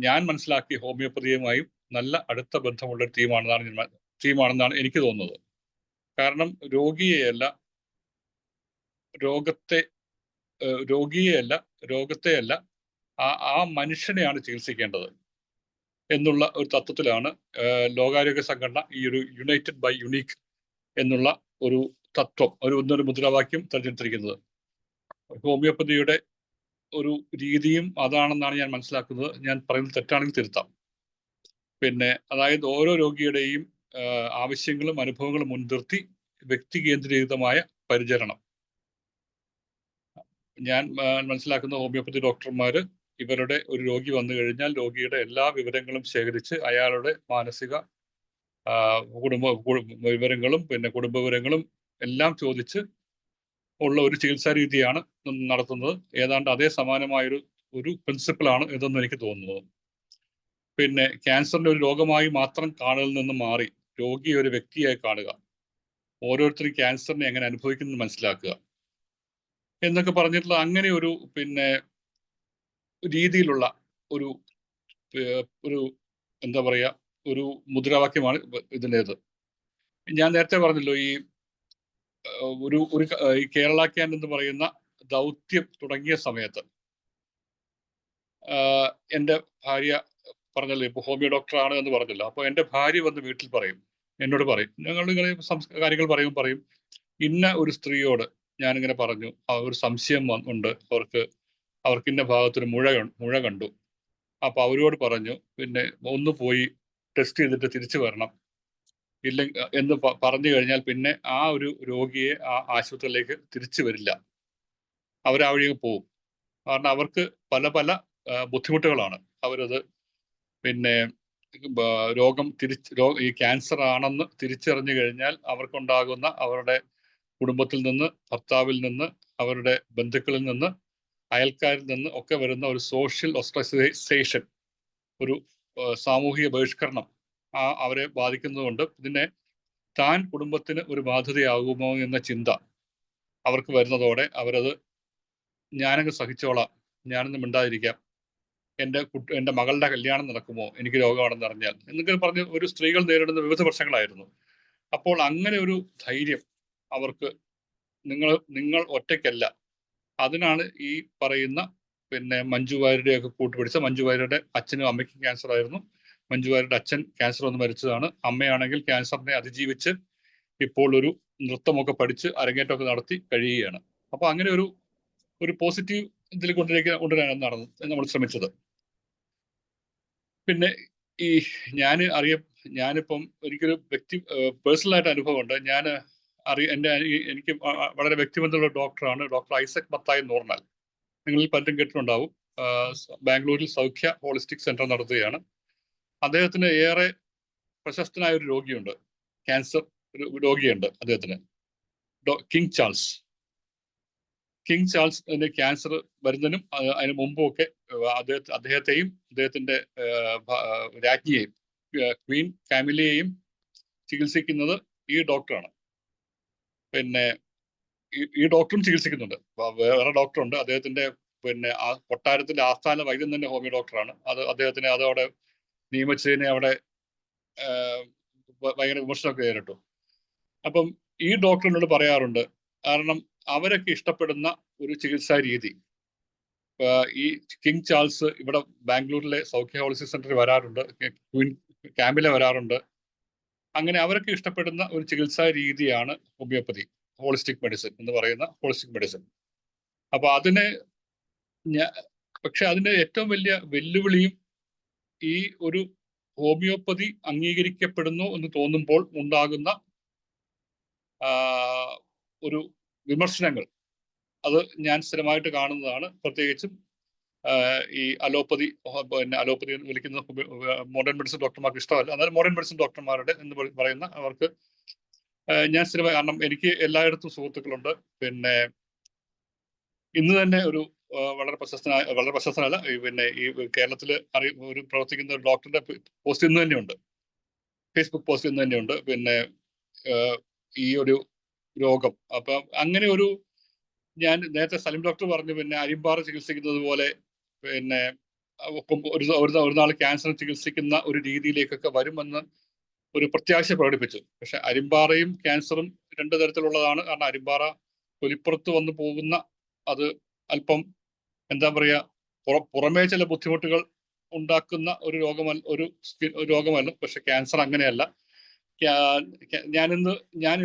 ഞാൻ മനസ്സിലാക്കിയ ഹോമിയോപ്പതിയുമായും നല്ല അടുത്ത ബന്ധമുള്ള തീമാണെന്നാണ് എനിക്ക് തോന്നുന്നത്. കാരണം രോഗത്തെയല്ല ആ മനുഷ്യനെയാണ് ചികിത്സിക്കേണ്ടത് എന്നുള്ള ഒരു തത്വത്തിലാണ് ലോകാരോഗ്യ സംഘടന ഈ ഒരു യുണൈറ്റഡ് ബൈ യുണീക്ക് എന്നുള്ള ഒരു തത്വം, ഒരു മുദ്രാവാക്യം തിരഞ്ഞെടുത്തിരിക്കുന്നത്. ഹോമിയോപ്പതിയുടെ ഒരു രീതിയും അതാണെന്നാണ് ഞാൻ മനസ്സിലാക്കുന്നത്. ഞാൻ പറയുന്നത് തെറ്റാണെങ്കിൽ തിരുത്താം. പിന്നെ അതായത് ഓരോ രോഗിയുടെയും ആവശ്യങ്ങളും അനുഭവങ്ങളും മുൻനിർത്തി വ്യക്തി കേന്ദ്രീകൃതമായ പരിചരണം. ഞാൻ മനസ്സിലാക്കുന്ന ഹോമിയോപ്പതി ഡോക്ടർമാര് ഇവരുടെ ഒരു രോഗി വന്നു കഴിഞ്ഞാൽ രോഗിയുടെ എല്ലാ വിവരങ്ങളും ശേഖരിച്ച് അയാളുടെ മാനസിക വിവരങ്ങളും പിന്നെ കുടുംബ വിവരങ്ങളും എല്ലാം ചോദിച്ച് ഉള്ള ഒരു ചികിത്സാ രീതിയാണ് നടത്തുന്നത്. ഏതാണ്ട് അതേ സമാനമായൊരു പ്രിൻസിപ്പിളാണ് ഇതെന്ന് എനിക്ക് തോന്നുന്നത്. പിന്നെ ക്യാൻസറിന്റെ ഒരു രോഗമായി മാത്രം കാണലിൽ നിന്ന് മാറി രോഗിയെ ഒരു വ്യക്തിയായി കാണുക, ഓരോരുത്തരും ക്യാൻസറിനെ എങ്ങനെ അനുഭവിക്കുന്നത് മനസ്സിലാക്കുക എന്നൊക്കെ പറഞ്ഞിട്ടുള്ള അങ്ങനെ ഒരു പിന്നെ രീതിയിലുള്ള ഒരു എന്താ പറയുക, ഒരു മുദ്രാവാക്യമാണ് ഇതിൻ്റേത്. ഞാൻ നേരത്തെ പറഞ്ഞല്ലോ, ഈ കേരള ക്യാൻ എന്ന് പറയുന്ന ദൗത്യം തുടങ്ങിയ സമയത്ത് എൻ്റെ ഭാര്യ പറഞ്ഞല്ലോ, ഇപ്പൊ ഹോമിയോ ഡോക്ടറാണ് എന്ന് പറഞ്ഞല്ലോ. അപ്പോൾ എൻ്റെ ഭാര്യ വന്ന് വീട്ടിൽ എന്നോട് പറയും, ഞങ്ങളിങ്ങനെ കാര്യങ്ങൾ പറയും, ഇന്ന ഒരു സ്ത്രീയോട് ഞാനിങ്ങനെ പറഞ്ഞു, ഒരു സംശയം ഉണ്ട്, അവർക്ക് ഇന്ന ഭാഗത്തൊരു മുഴ കണ്ടു. അപ്പൊ അവരോട് പറഞ്ഞു, പിന്നെ ഒന്ന് പോയി ടെസ്റ്റ് ചെയ്തിട്ട് തിരിച്ചു വരണം എന്ന് പറഞ്ഞു കഴിഞ്ഞാൽ പിന്നെ ആ ഒരു രോഗിയെ ആ ആശുപത്രിയിലേക്ക് തിരിച്ചു വരില്ല, അവരാ വഴി പോവും. കാരണം അവർക്ക് പല പല ബുദ്ധിമുട്ടുകളാണ്. അവരത് പിന്നെ രോഗം ഈ ക്യാൻസർ ആണെന്ന് തിരിച്ചറിഞ്ഞു കഴിഞ്ഞാൽ അവർക്കുണ്ടാകുന്ന അവരുടെ കുടുംബത്തിൽ നിന്ന്, ഭർത്താവിൽ നിന്ന്, അവരുടെ ബന്ധുക്കളിൽ നിന്ന്, അയൽക്കാരിൽ നിന്ന് ഒക്കെ വരുന്ന ഒരു സോഷ്യൽ ഓസ്ട്രസൈസേഷൻ, ഒരു സാമൂഹിക ബഹിഷ്കരണം അവരെ ബാധിക്കുന്നതുകൊണ്ട് ഇതിനെ താൻ കുടുംബത്തിന് ഒരു ബാധ്യതയാകുമോ എന്ന ചിന്ത അവർക്ക് വരുന്നതോടെ അവരത് ഞാനങ്ങ് സഹിച്ചോളാം, ഞാനൊന്നും മിണ്ടാതിരിക്കാം, എൻ്റെ മകളുടെ കല്യാണം നടക്കുമോ എനിക്ക് രോഗമാണെന്ന് അറിഞ്ഞാൽ എന്നൊക്കെ പറഞ്ഞ് ഒരു സ്ത്രീകൾ നേരിടുന്ന വിവിധ പ്രശ്നങ്ങളായിരുന്നു. അപ്പോൾ അങ്ങനെ ഒരു ധൈര്യം അവർക്ക്, നിങ്ങൾ ഒറ്റയ്ക്കല്ല. അതിനാണ് ഈ പറയുന്ന പിന്നെ മഞ്ജു വാര്യരുടെയൊക്കെ കൂട്ടുപിടിച്ച, മഞ്ജു വാര്യരുടെ അച്ഛനും അമ്മയ്ക്കും ക്യാൻസർ ആയിരുന്നു. മഞ്ജു വാര്യരുടെ അച്ഛൻ ക്യാൻസർ വന്ന് മരിച്ചതാണ്. അമ്മയാണെങ്കിൽ ക്യാൻസറിനെ അതിജീവിച്ച് ഇപ്പോൾ ഒരു നൃത്തമൊക്കെ പഠിച്ച് അരങ്ങേറ്റമൊക്കെ നടത്തി കഴിയുകയാണ്. അപ്പൊ അങ്ങനെ ഒരു പോസിറ്റീവ് ഇതിൽ കൊണ്ടുവരാനാണ് നമ്മൾ ശ്രമിച്ചത്. പിന്നെ ഈ ഞാനിപ്പം എനിക്കൊരു പേഴ്സണലായിട്ട് അനുഭവമുണ്ട്. എനിക്ക് വളരെ വ്യക്തിബന്ധമുള്ള ഡോക്ടറാണ് ഡോക്ടർ ഐസക് മത്തായി നോർണൽ. നിങ്ങളിൽ പലരും കേട്ടിട്ടുണ്ടാവും. ബാംഗ്ലൂരിൽ സൗഖ്യ ഹോളിസ്റ്റിക് സെന്റർ നടത്തുകയാണ്. അദ്ദേഹത്തിന് ഏറെ പ്രശസ്തനായ ഒരു രോഗിയുണ്ട്, ക്യാൻസർ ഒരു രോഗിയുണ്ട് അദ്ദേഹത്തിന്, കിങ് ചാൾസ്. കിങ് ചാൾസിന്റെ ക്യാൻസർ വരുന്നതിനും അതിന് മുമ്പും ഒക്കെ അദ്ദേഹത്തെയും അദ്ദേഹത്തിന്റെ രാജ്ഞിയെയും ക്വീൻ കാമിലയെയും ചികിത്സിക്കുന്നത് ഈ ഡോക്ടറാണ്. പിന്നെ ഈ ഡോക്ടറും ചികിത്സിക്കുന്നുണ്ട്. വേറെ ഡോക്ടറുണ്ട് അദ്ദേഹത്തിന്റെ, പിന്നെ കൊട്ടാരത്തിന്റെ ആസ്ഥാന വൈദ്യൻ തന്നെ ഹോമിയോ ഡോക്ടറാണ്. അദ്ദേഹത്തിന് അതവിടെ നിയമിച്ചതിനെ അവിടെ ഭയങ്കര വിമർശനമൊക്കെ നേരിട്ടു. അപ്പം ഈ ഡോക്ടറിനോട് പറയാറുണ്ട്, കാരണം അവരൊക്കെ ഇഷ്ടപ്പെടുന്ന ഒരു ചികിത്സാ രീതി. ഈ കിങ് ചാൾസ് ഇവിടെ ബാംഗ്ലൂരിലെ സൗഖ്യ ഹോളിസ്റ്റിക് സെന്ററിൽ വരാറുണ്ട്, ക്വീൻ കാമില വരാറുണ്ട്. അങ്ങനെ അവരൊക്കെ ഇഷ്ടപ്പെടുന്ന ഒരു ചികിത്സാ രീതിയാണ് ഹോമിയോപ്പതി, ഹോളിസ്റ്റിക് മെഡിസിൻ എന്ന് പറയുന്ന ഹോളിസ്റ്റിക് മെഡിസിൻ. അപ്പൊ പക്ഷെ അതിന്റെ ഏറ്റവും വലിയ വെല്ലുവിളിയും ഈ ഒരു ഹോമിയോപ്പതി അംഗീകരിക്കപ്പെടുന്നു എന്ന് തോന്നുമ്പോൾ ഉണ്ടാകുന്ന ഒരു വിമർശനങ്ങൾ, അത് ഞാൻ സ്ഥിരമായിട്ട് കാണുന്നതാണ്. പ്രത്യേകിച്ചും ഈ അലോപ്പതി, പിന്നെ അലോപ്പതി വിളിക്കുന്ന മോഡേൺ മെഡിസിൻ ഡോക്ടർമാർക്ക് ഇഷ്ടമല്ല. എന്നാൽ മോഡേൺ മെഡിസിൻ ഡോക്ടർമാരുടെ എന്ന് പറയുന്ന അവർക്ക് ഞാൻ സ്ഥിരമായി, കാരണം എനിക്ക് എല്ലായിടത്തും സുഹൃത്തുക്കളുണ്ട്. പിന്നെ ഇന്ന് തന്നെ ഒരു വളരെ പ്രശസ്തനല്ല, പിന്നെ ഈ കേരളത്തിൽ ഒരു പ്രവർത്തിക്കുന്ന ഒരു ഡോക്ടറുടെ പോസ്റ്റ് ഇന്ന് തന്നെയുണ്ട്, ഫേസ്ബുക്ക് പോസ്റ്റ് ഇന്ന് തന്നെയുണ്ട്. പിന്നെ ഈ ഒരു രോഗം, അപ്പൊ അങ്ങനെ ഒരു, ഞാൻ നേരത്തെ സലിം ഡോക്ടർ പറഞ്ഞു, പിന്നെ അരിമ്പാറ ചികിത്സിക്കുന്നത് പോലെ പിന്നെ ഒരു നാൾ ക്യാൻസർ ചികിത്സിക്കുന്ന ഒരു രീതിയിലേക്കൊക്കെ വരുമെന്ന് ഒരു പ്രത്യാശ പ്രകടിപ്പിച്ചു. പക്ഷെ അരിമ്പാറയും ക്യാൻസറും രണ്ട് തരത്തിലുള്ളതാണ്. കാരണം അരിമ്പാറ തൊലിപ്പുറത്ത് വന്നു പോകുന്ന, അത് അല്പം എന്താ പറയുക, പുറമേ ചില ബുദ്ധിമുട്ടുകൾ ഉണ്ടാക്കുന്ന ഒരു രോഗമല്ല. പക്ഷെ ക്യാൻസർ അങ്ങനെയല്ല. ഞാൻ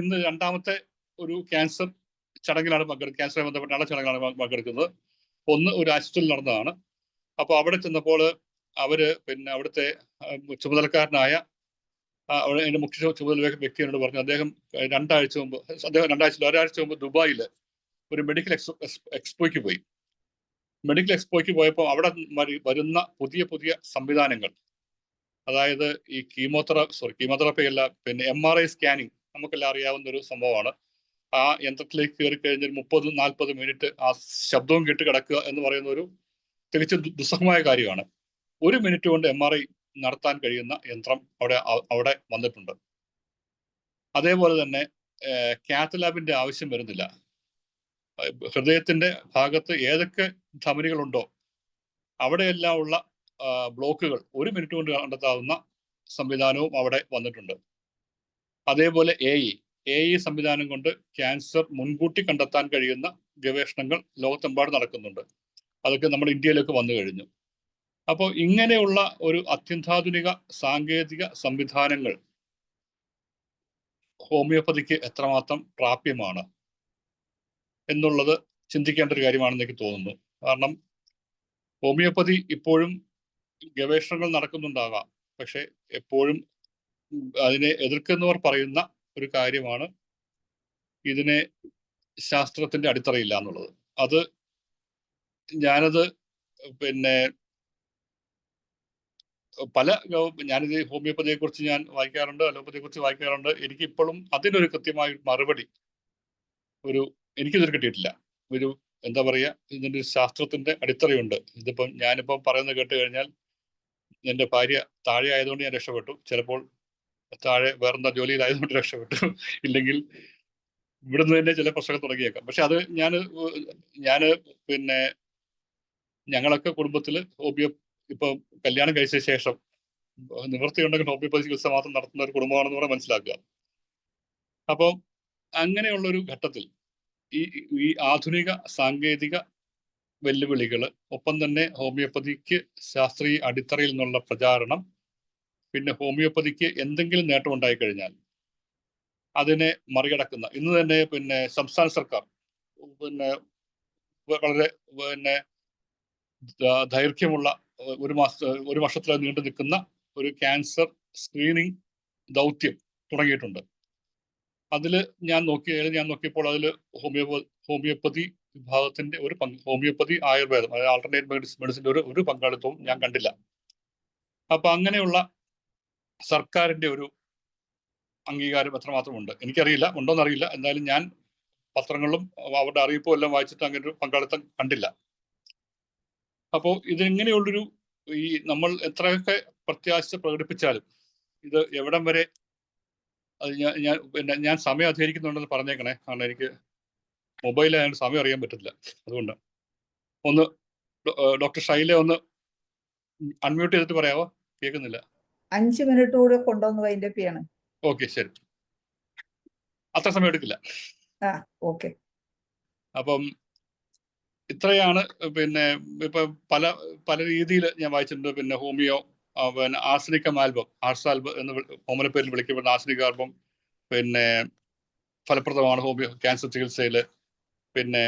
ഇന്ന് രണ്ടാമത്തെ ഒരു ക്യാൻസർ ചടങ്ങിലാണ് ക്യാൻസറുമായി ബന്ധപ്പെട്ടാണ് ചടങ്ങിലാണ് പങ്കെടുക്കുന്നത്. ഒന്ന് ഒരു ആശുപത്രിയിൽ നടന്നതാണ്. അപ്പൊ അവിടെ ചെന്നപ്പോൾ പിന്നെ അവിടുത്തെ ചുമതലക്കാരനായ അതിന്റെ മുഖ്യ ചുമതല വ്യക്തി എന്നോട് പറഞ്ഞു, അദ്ദേഹം ഒരാഴ്ച മുമ്പ് ദുബായിൽ ഒരു മെഡിക്കൽ എക്സ്പോയ്ക്ക് പോയി. മെഡിക്കൽ എക്സ്പോയ്ക്ക് പോയപ്പോൾ അവിടെ വരുന്ന പുതിയ പുതിയ സംവിധാനങ്ങൾ, അതായത് ഈ കീമോതെറാപ്പി അല്ല, പിന്നെ MRI സ്കാനിങ് നമുക്കെല്ലാം അറിയാവുന്ന ഒരു സംഭവമാണ്. ആ യന്ത്രത്തിലേക്ക് കയറി കഴിഞ്ഞാൽ 30-40 മിനിറ്റ് ആ ശബ്ദവും കേട്ട് കിടക്കുക എന്ന് പറയുന്ന ഒരു തികച്ചും ദുസ്സഹമായ കാര്യമാണ്. 1 മിനിറ്റ് കൊണ്ട് MRI നടത്താൻ കഴിയുന്ന യന്ത്രം അവിടെ വന്നിട്ടുണ്ട്. അതേപോലെ തന്നെ കാത്ത് ലാബിന്റെ ആവശ്യം വരുന്നില്ല. ഹൃദയത്തിന്റെ ഭാഗത്ത് ഏതൊക്കെ ധമനികളുണ്ടോ അവിടെയെല്ലാം ഉള്ള ബ്ലോക്കുകൾ 1 മിനിറ്റ് കൊണ്ട് കണ്ടെത്താവുന്ന സംവിധാനവും അവിടെ വന്നിട്ടുണ്ട്. അതേപോലെ AI സംവിധാനം കൊണ്ട് ക്യാൻസർ മുൻകൂട്ടി കണ്ടെത്താൻ കഴിയുന്ന ഗവേഷണങ്ങൾ ലോകത്തെമ്പാട് നടക്കുന്നുണ്ട്. അതൊക്കെ നമ്മുടെ ഇന്ത്യയിലേക്ക് വന്നു കഴിഞ്ഞു. അപ്പോൾ ഇങ്ങനെയുള്ള ഒരു അത്യന്താധുനിക സാങ്കേതിക സംവിധാനങ്ങൾ ഹോമിയോപ്പതിക്ക് എത്രമാത്രം പ്രാപ്യമാണ് എന്നുള്ളത് ചിന്തിക്കേണ്ട ഒരു കാര്യമാണെന്ന് എനിക്ക് തോന്നുന്നു. കാരണം ഹോമിയോപ്പതി ഇപ്പോഴും ഗവേഷണങ്ങൾ നടക്കുന്നുണ്ടാകാം, പക്ഷെ എപ്പോഴും അതിനെ എതിർക്കുന്നവർ പറയുന്ന ഒരു കാര്യമാണ് ഇതിനെ ശാസ്ത്രത്തിന്റെ അടിത്തറയില്ല എന്നുള്ളത്. ഞാനത് പിന്നെ ഞാനിത് ഹോമിയോപ്പതിയെ കുറിച്ച് ഞാൻ വായിക്കാറുണ്ട്, അലോപ്പതിയെ കുറിച്ച് വായിക്കാറുണ്ട്. എനിക്ക് ഇപ്പോഴും അതിനൊരു കൃത്യമായ മറുപടി എനിക്കിതൊരു കിട്ടിയിട്ടില്ല. ഒരു എന്താ പറയുക, ഇതിന്റെ ശാസ്ത്രത്തിന്റെ അടിത്തറയുണ്ട്. ഞാനിപ്പം പറയുന്നത് കേട്ട് കഴിഞ്ഞാൽ എൻ്റെ ഭാര്യ താഴെ ആയതുകൊണ്ട് ഞാൻ രക്ഷപ്പെട്ടു, ചിലപ്പോൾ താഴെ വേറെന്താ ജോലിയിലായതുകൊണ്ട് രക്ഷപ്പെട്ടു, ഇല്ലെങ്കിൽ ഇവിടുന്ന് തന്നെ ചില പ്രശ്നങ്ങൾ തുടങ്ങിയേക്കാം. പക്ഷെ അത് ഞാൻ പിന്നെ ഞങ്ങളൊക്കെ കുടുംബത്തിൽ ഇപ്പൊ കല്യാണം കഴിച്ച ശേഷം നിവൃത്തിയുണ്ടെങ്കിൽ ഹോമിയോപ്പതി ചികിത്സ മാത്രം നടത്തുന്ന ഒരു കുടുംബമാണെന്ന് കൂടെ മനസ്സിലാക്കുക. അപ്പം അങ്ങനെയുള്ളൊരു ഘട്ടത്തിൽ ഈ ആധുനിക സാങ്കേതിക വെല്ലുവിളികൾ, ഒപ്പം തന്നെ ഹോമിയോപ്പതിക്ക് ശാസ്ത്രീയ അടിത്തറയിൽ നിന്നുള്ള പ്രചാരണം, പിന്നെ ഹോമിയോപ്പതിക്ക് എന്തെങ്കിലും നേട്ടം ഉണ്ടായി കഴിഞ്ഞാൽ അതിനെ മറികടക്കുന്ന, ഇന്ന് തന്നെ പിന്നെ സംസ്ഥാന സർക്കാർ പിന്നെ വളരെ പിന്നെ ദൈർഘ്യമുള്ള ഒരു വർഷത്തിൽ നീണ്ടു നിൽക്കുന്ന ഒരു ക്യാൻസർ സ്ക്രീനിങ് ദൗത്യം തുടങ്ങിയിട്ടുണ്ട്. അതിൽ ഞാൻ നോക്കിയപ്പോൾ അതിൽ ഹോമിയോപ്പതി വിഭാഗത്തിന്റെ ഒരു ഹോമിയോപ്പതി ആയുർവേദം, അതായത് ആൾട്ടർനേറ്റ് മെഡിസിന്റെ ഒരു പങ്കാളിത്തവും ഞാൻ കണ്ടില്ല. അപ്പൊ അങ്ങനെയുള്ള സർക്കാരിന്റെ ഒരു അംഗീകാരം എത്രമാത്രമുണ്ട് എനിക്കറിയില്ല, ഉണ്ടോന്നറിയില്ല. എന്തായാലും ഞാൻ പത്രങ്ങളിലും അവരുടെ അറിയിപ്പും എല്ലാം വായിച്ചിട്ട് അങ്ങനെ ഒരു പങ്കാളിത്തം കണ്ടില്ല. അപ്പോൾ ഇതിങ്ങനെയുള്ളൊരു ഈ നമ്മൾ എത്രയൊക്കെ പ്രത്യാശ പ്രകടിപ്പിച്ചാലും ഇത് എവിടം വരെ അത് ഞാൻ സമയം അധികരിക്കുന്നുണ്ടെന്ന് പറഞ്ഞേക്കണേ. കാരണം എനിക്ക് മൊബൈലായതുകൊണ്ട് സമയം അറിയാൻ പറ്റില്ല. അതുകൊണ്ട് ഒന്ന് ഡോക്ടർ ഷൈല ഒന്ന് അൺമ്യൂട്ട് ചെയ്തിട്ട് പറയാവോ? കേൾക്കുന്നില്ല. 5 മിനിറ്റ് കൂടെ കൊണ്ടുവന്ന് വൈൻഡപ്പ് ചെയ്യണം. ഓക്കെ, ശരി. അത്ര സമയം എടുക്കില്ല. ഓക്കെ. അപ്പം ഇത്രയാണ്. പിന്നെ ഇപ്പൊ പല രീതിയിൽ ഞാൻ വായിച്ചിട്ടുണ്ട്. പിന്നെ ഹോമിയോ, പിന്നെ ആർസനിക്കം ആൽബം, ആർസാൽബം എന്ന് ഹോമിയോ പേരിൽ വിളിക്കപ്പെടുന്ന ആർസനിക ആൽബം പിന്നെ ഫലപ്രദമാണ് ഹോമിയോ ക്യാൻസർ ചികിത്സയിൽ. പിന്നെ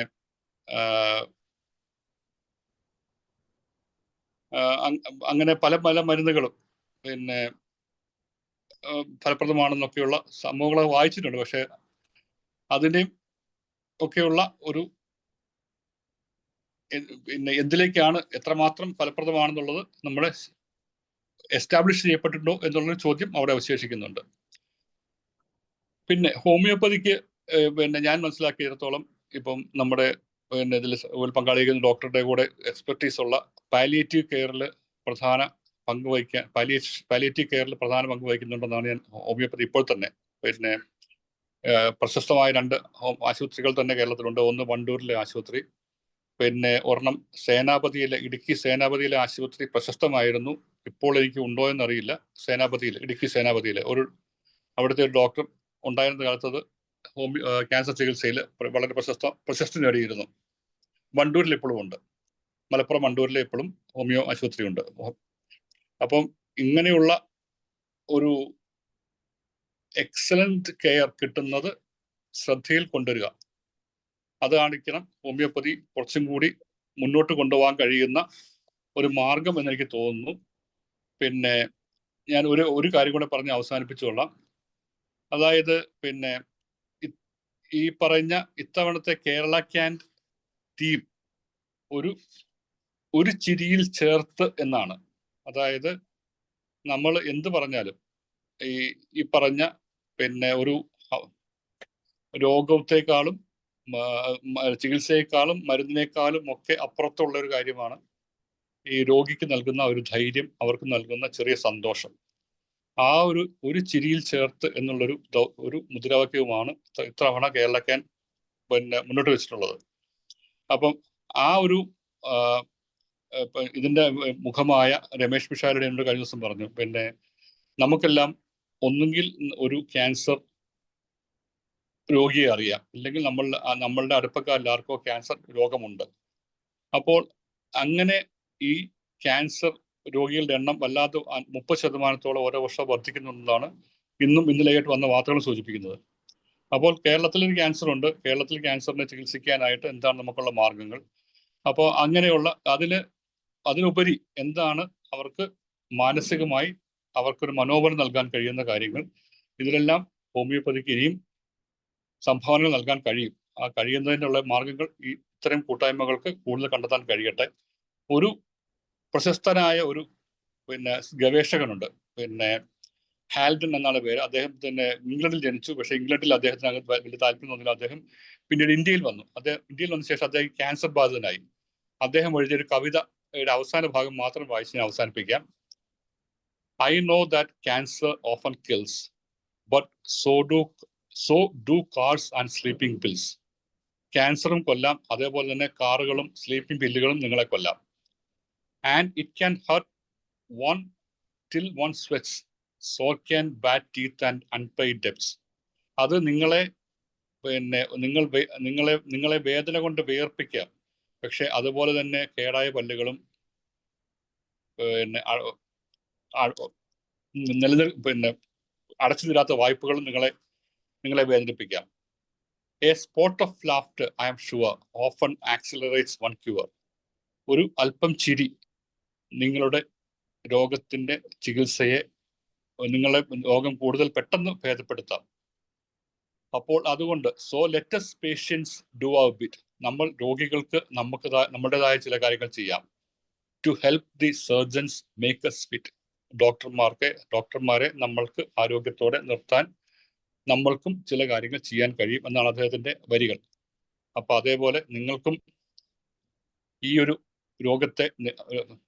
അങ്ങനെ പല മരുന്നുകളും പിന്നെ ഫലപ്രദമാണെന്നൊക്കെയുള്ള സംഭവങ്ങൾ വായിച്ചിട്ടുണ്ട്. പക്ഷെ അതിൻ്റെയും ഒക്കെയുള്ള ഒരു പിന്നെ എന്തിലേക്കാണ് എത്രമാത്രം ഫലപ്രദമാണെന്നുള്ളത് നമ്മുടെ എസ്റ്റാബ്ലിഷ് ചെയ്യപ്പെട്ടിട്ടുണ്ടോ എന്നുള്ളൊരു ചോദ്യം അവിടെ അവശേഷിക്കുന്നുണ്ട്. പിന്നെ ഹോമിയോപ്പതിക്ക് പിന്നെ ഞാൻ മനസ്സിലാക്കിയിടത്തോളം ഇപ്പം നമ്മുടെ പിന്നെ ഇതിൽ പങ്കാളിക്കുന്ന ഡോക്ടറുടെ കൂടെ എക്സ്പെർട്ടീസ് ഉള്ള പാലിയേറ്റീവ് കെയറിൽ പ്രധാന പങ്ക് വഹിക്കാൻ പാലിയേറ്റീവ് കെയറിൽ പ്രധാന പങ്ക് വഹിക്കുന്നുണ്ടെന്നാണ് ഞാൻ ഹോമിയോപ്പതി ഇപ്പോൾ തന്നെ പിന്നെ പ്രശസ്തമായ 2 ആശുപത്രികൾ തന്നെ കേരളത്തിലുണ്ട്. ഒന്ന് വണ്ടൂരിലെ ആശുപത്രി, പിന്നെ ഒരെണ്ണം സേനാപതിയിലെ ഇടുക്കി സേനാപതിയിലെ ആശുപത്രി പ്രശസ്തമായിരുന്നു. ഇപ്പോൾ എനിക്ക് ഉണ്ടോ എന്നറിയില്ല. ഇടുക്കി സേനാപതിയിലെ അവിടുത്തെ ഒരു ഡോക്ടർ ഉണ്ടായിരുന്ന കാലത്ത് അത് ക്യാൻസർ ചികിത്സയിൽ വളരെ പ്രശസ്തി നേടിയിരുന്നു. വണ്ടൂരിൽ ഇപ്പോഴും ഉണ്ട്. മലപ്പുറം വണ്ടൂരിലെ ഇപ്പോഴും ഹോമിയോ ആശുപത്രി ഉണ്ട്. അപ്പം ഇങ്ങനെയുള്ള ഒരു എക്സലന്റ് കെയർ കിട്ടുന്നത് ശ്രദ്ധയിൽ കൊണ്ടുവരിക, അത് കാണിക്കണം ഹോമിയോപ്പതി കുറച്ചും കൂടി മുന്നോട്ട് കൊണ്ടുപോകാൻ കഴിയുന്ന ഒരു മാർഗം എന്നെനിക്ക് തോന്നുന്നു. പിന്നെ ഞാൻ ഒരു കാര്യം കൂടെ പറഞ്ഞ് അവസാനിപ്പിച്ചുകൊള്ളാം. അതായത് പിന്നെ ഈ പറഞ്ഞ ഇത്തവണത്തെ കേരള ക്യാൻ തീം ഒരു ചിരിയിൽ ചേർത്ത് എന്നാണ്. അതായത് നമ്മൾ എന്ത് പറഞ്ഞാലും ഈ പറഞ്ഞ പിന്നെ ഒരു രോഗത്തെക്കാളും ചികിത്സയെക്കാളും മരുന്നിനേക്കാളും ഒക്കെ അപ്പുറത്തുള്ള ഒരു കാര്യമാണ് ഈ രോഗിക്ക് നൽകുന്ന ഒരു ധൈര്യം, അവർക്ക് നൽകുന്ന ചെറിയ സന്തോഷം. ആ ഒരു ചിരിയിൽ ചേർത്ത് എന്നുള്ളൊരു ഒരു മുദ്രാവാക്യവുമാണ് ഇത്തവണ കേരള ക്യാൻ പിന്നെ മുന്നോട്ട് വെച്ചിട്ടുള്ളത്. അപ്പം ആ ഒരു ഇതിന്റെ മുഖമായ രമേശ് പിഷാരടി എന്നോട് കഴിഞ്ഞ ദിവസം പറഞ്ഞു, പിന്നെ നമുക്കെല്ലാം ഒന്നുകിൽ ഒരു ക്യാൻസർ രോഗിയെ അറിയാം, ഇല്ലെങ്കിൽ നമ്മളുടെ അടുപ്പക്കാരിൽ ആർക്കോ ക്യാൻസർ രോഗമുണ്ട്. അപ്പോൾ അങ്ങനെ ഈ ക്യാൻസർ രോഗികളുടെ എണ്ണം വല്ലാതെ 30% ഓരോ വർഷം വർദ്ധിക്കുന്നുണ്ടെന്നാണ് ഇന്നും ഇന്നലെയായിട്ട് വന്ന വാർത്തകൾ സൂചിപ്പിക്കുന്നത്. അപ്പോൾ കേരളത്തിലൊരു ക്യാൻസർ ഉണ്ട്. കേരളത്തിൽ ക്യാൻസറിനെ ചികിത്സിക്കാനായിട്ട് എന്താണ് നമുക്കുള്ള മാർഗങ്ങൾ? അപ്പോൾ അങ്ങനെയുള്ള അതിനുപരി എന്താണ് അവർക്ക് മാനസികമായി അവർക്കൊരു മനോബലം നൽകാൻ കഴിയുന്ന കാര്യങ്ങൾ, ഇതിലെല്ലാം ഹോമിയോപ്പതിക്ക് ഇനിയും സംഭാവനകൾ നൽകാൻ കഴിയും. ആ കഴിയുന്നതിനുള്ള മാർഗങ്ങൾ ഈ ഇത്തരം കൂട്ടായ്മകൾക്ക് കൂടുതൽ കണ്ടെത്താൻ കഴിയട്ടെ. ഒരു പ്രശസ്തനായ ഒരു പിന്നെ ഗവേഷകനുണ്ട്, പിന്നെ ഹാൽഡൻ എന്നാണ് പേര്. അദ്ദേഹം തന്നെ ഇംഗ്ലണ്ടിൽ ജനിച്ചു. പക്ഷേ ഇംഗ്ലണ്ടിൽ അദ്ദേഹത്തിന് വലിയ താല്പര്യം തോന്നില്ല. അദ്ദേഹം പിന്നീട് ഇന്ത്യയിൽ വന്നു. ഇന്ത്യയിൽ വന്ന ശേഷം അദ്ദേഹം ക്യാൻസർ ബാധിതനായി. അദ്ദേഹം എഴുതിയൊരു കവിതയുടെ അവസാന ഭാഗം മാത്രം വായിച്ച് ഞാൻ അവസാനിപ്പിക്കാം. I know that cancer often kills, but so do cars and sleeping pills. ക്യാൻസറും കൊല്ലാം, അതേപോലെ തന്നെ കാറുകളും സ്ലീപ്പിംഗ് പില്ലുകളും നിങ്ങളെ കൊല്ലാം. And it can hurt one till one sweats, so can bad teeth and unpaid debts. അത് നിങ്ങളെ പിന്നെ നിങ്ങളെ വേദന കൊണ്ട് വിയർപ്പിക്കാം. പക്ഷെ അതുപോലെ തന്നെ കേടായ പല്ലുകളും പിന്നെ പിന്നെ അടച്ചു തീരാത്ത വായ്പകളും നിങ്ങളെ വേദനിപ്പിക്കാം. A spot of laughter, I am sure, often accelerates one cure. ഒരു അല്പം ചിരി നിങ്ങളുടെ രോഗത്തിന്റെ ചികിത്സയെ, നിങ്ങളെ രോഗം കൂടുതൽ പെട്ടെന്ന് ഭേദപ്പെടുത്താം. അപ്പോൾ അതുകൊണ്ട് so let us patients do our bit. നമ്മൾ രോഗികൾക്ക് നമ്മുടേതായ ചില കാര്യങ്ങൾ ചെയ്യാം. To help the surgeons make us fit. ഡോക്ടർമാരെ നമ്മൾക്ക് ആരോഗ്യത്തോടെ നിർത്താൻ നമ്മൾക്കും ചില കാര്യങ്ങൾ ചെയ്യാൻ കഴിയും എന്നാണ് അദ്ദേഹത്തിന്റെ വരികൾ. അപ്പൊ അതേപോലെ നിങ്ങൾക്കും ഈ ഒരു രോഗത്തെ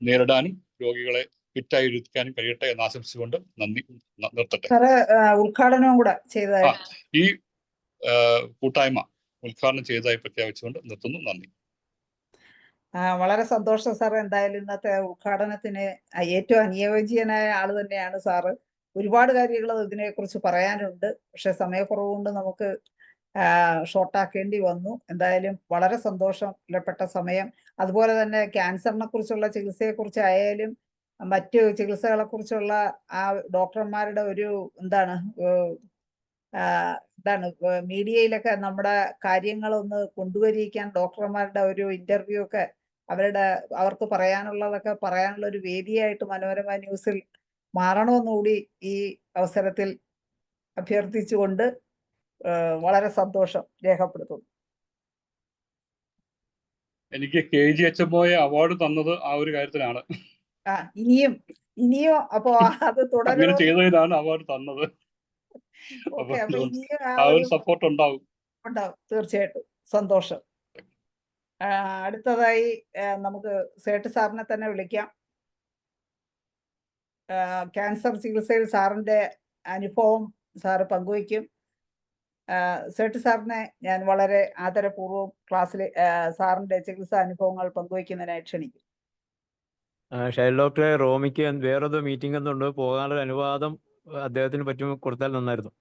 നേരിടാനും രോഗികളെ ഫിറ്റായി ഇരിക്കാനും കഴിയട്ടെ എന്ന് ആശംസിച്ചുകൊണ്ട് നിർത്തട്ടെ. സാറ് ഉദ്ഘാടനവും കൂടെ ചെയ്തതായി ഈ കൂട്ടായ്മ ഉദ്ഘാടനം ചെയ്തതായി പ്രഖ്യാപിച്ചുകൊണ്ട് നിർത്തുന്നു. നന്ദി. വളരെ സന്തോഷം സാർ. എന്തായാലും ഇന്നത്തെ ഉദ്ഘാടനത്തിന് ഏറ്റവും അനുയോജ്യനായ ആള് തന്നെയാണ് സാറ്. ഒരുപാട് കാര്യങ്ങൾ ഇതിനെക്കുറിച്ച് പറയാനുണ്ട്. പക്ഷെ സമയക്കുറവ് കൊണ്ട് നമുക്ക് ഷോർട്ടാക്കേണ്ടി വന്നു. എന്തായാലും വളരെ സന്തോഷം, വിലപ്പെട്ട സമയം. അതുപോലെ തന്നെ ക്യാൻസറിനെ കുറിച്ചുള്ള ചികിത്സയെക്കുറിച്ചായാലും മറ്റു ചികിത്സകളെ കുറിച്ചുള്ള ആ ഡോക്ടർമാരുടെ ഒരു എന്താണ് മീഡിയയിലൊക്കെ നമ്മുടെ കാര്യങ്ങളൊന്ന് കൊണ്ടുവരിക്കാൻ ഡോക്ടർമാരുടെ ഒരു ഇന്റർവ്യൂ ഒക്കെ അവർക്ക് പറയാനുള്ളതൊക്കെ പറയാനുള്ള ഒരു വേദിയായിട്ട് മനോരമ ന്യൂസിൽ മാറണമെന്നുകൂടി ഈ അവസരത്തിൽ അഭ്യർത്ഥിച്ചുകൊണ്ട് വളരെ സന്തോഷം രേഖപ്പെടുത്തുന്നു. എനിക്ക് KGHMO അവാർഡ് തന്നത് ആ ഒരു കാര്യത്തിലാണ്. ഇനിയും അപ്പോ അത് അങ്ങനെ ചെയ്തതിനാണ് അവാർഡ് തന്നത്. ആ ഒരു സപ്പോർട്ട് ഉണ്ടാവും. തീർച്ചയായിട്ടും. സന്തോഷം. അടുത്തതായി നമുക്ക് സേട്ട് സാറിനെ തന്നെ വിളിക്കാം. ക്യാൻസർ ചികിത്സയിൽ സാറിന്റെ അനുഭവം സാറ് പങ്കുവയ്ക്കും. സേട്ട് സാറിനെ ഞാൻ വളരെ ആദരപൂർവ്വം ക്ലാസ്സിൽ സാറിന്റെ ചികിത്സാ അനുഭവങ്ങൾ പങ്കുവയ്ക്കുന്നതിനായി ക്ഷണിക്കും. ഷൈൽ ഡോക്ടറെ, റോമിക്ക് വേറൊരു മീറ്റിംഗ് എന്നുണ്ട്, പോകാനുള്ള അനുവാദം അദ്ദേഹത്തിന് പറ്റും കൊടുത്താൽ നന്നായിരുന്നു.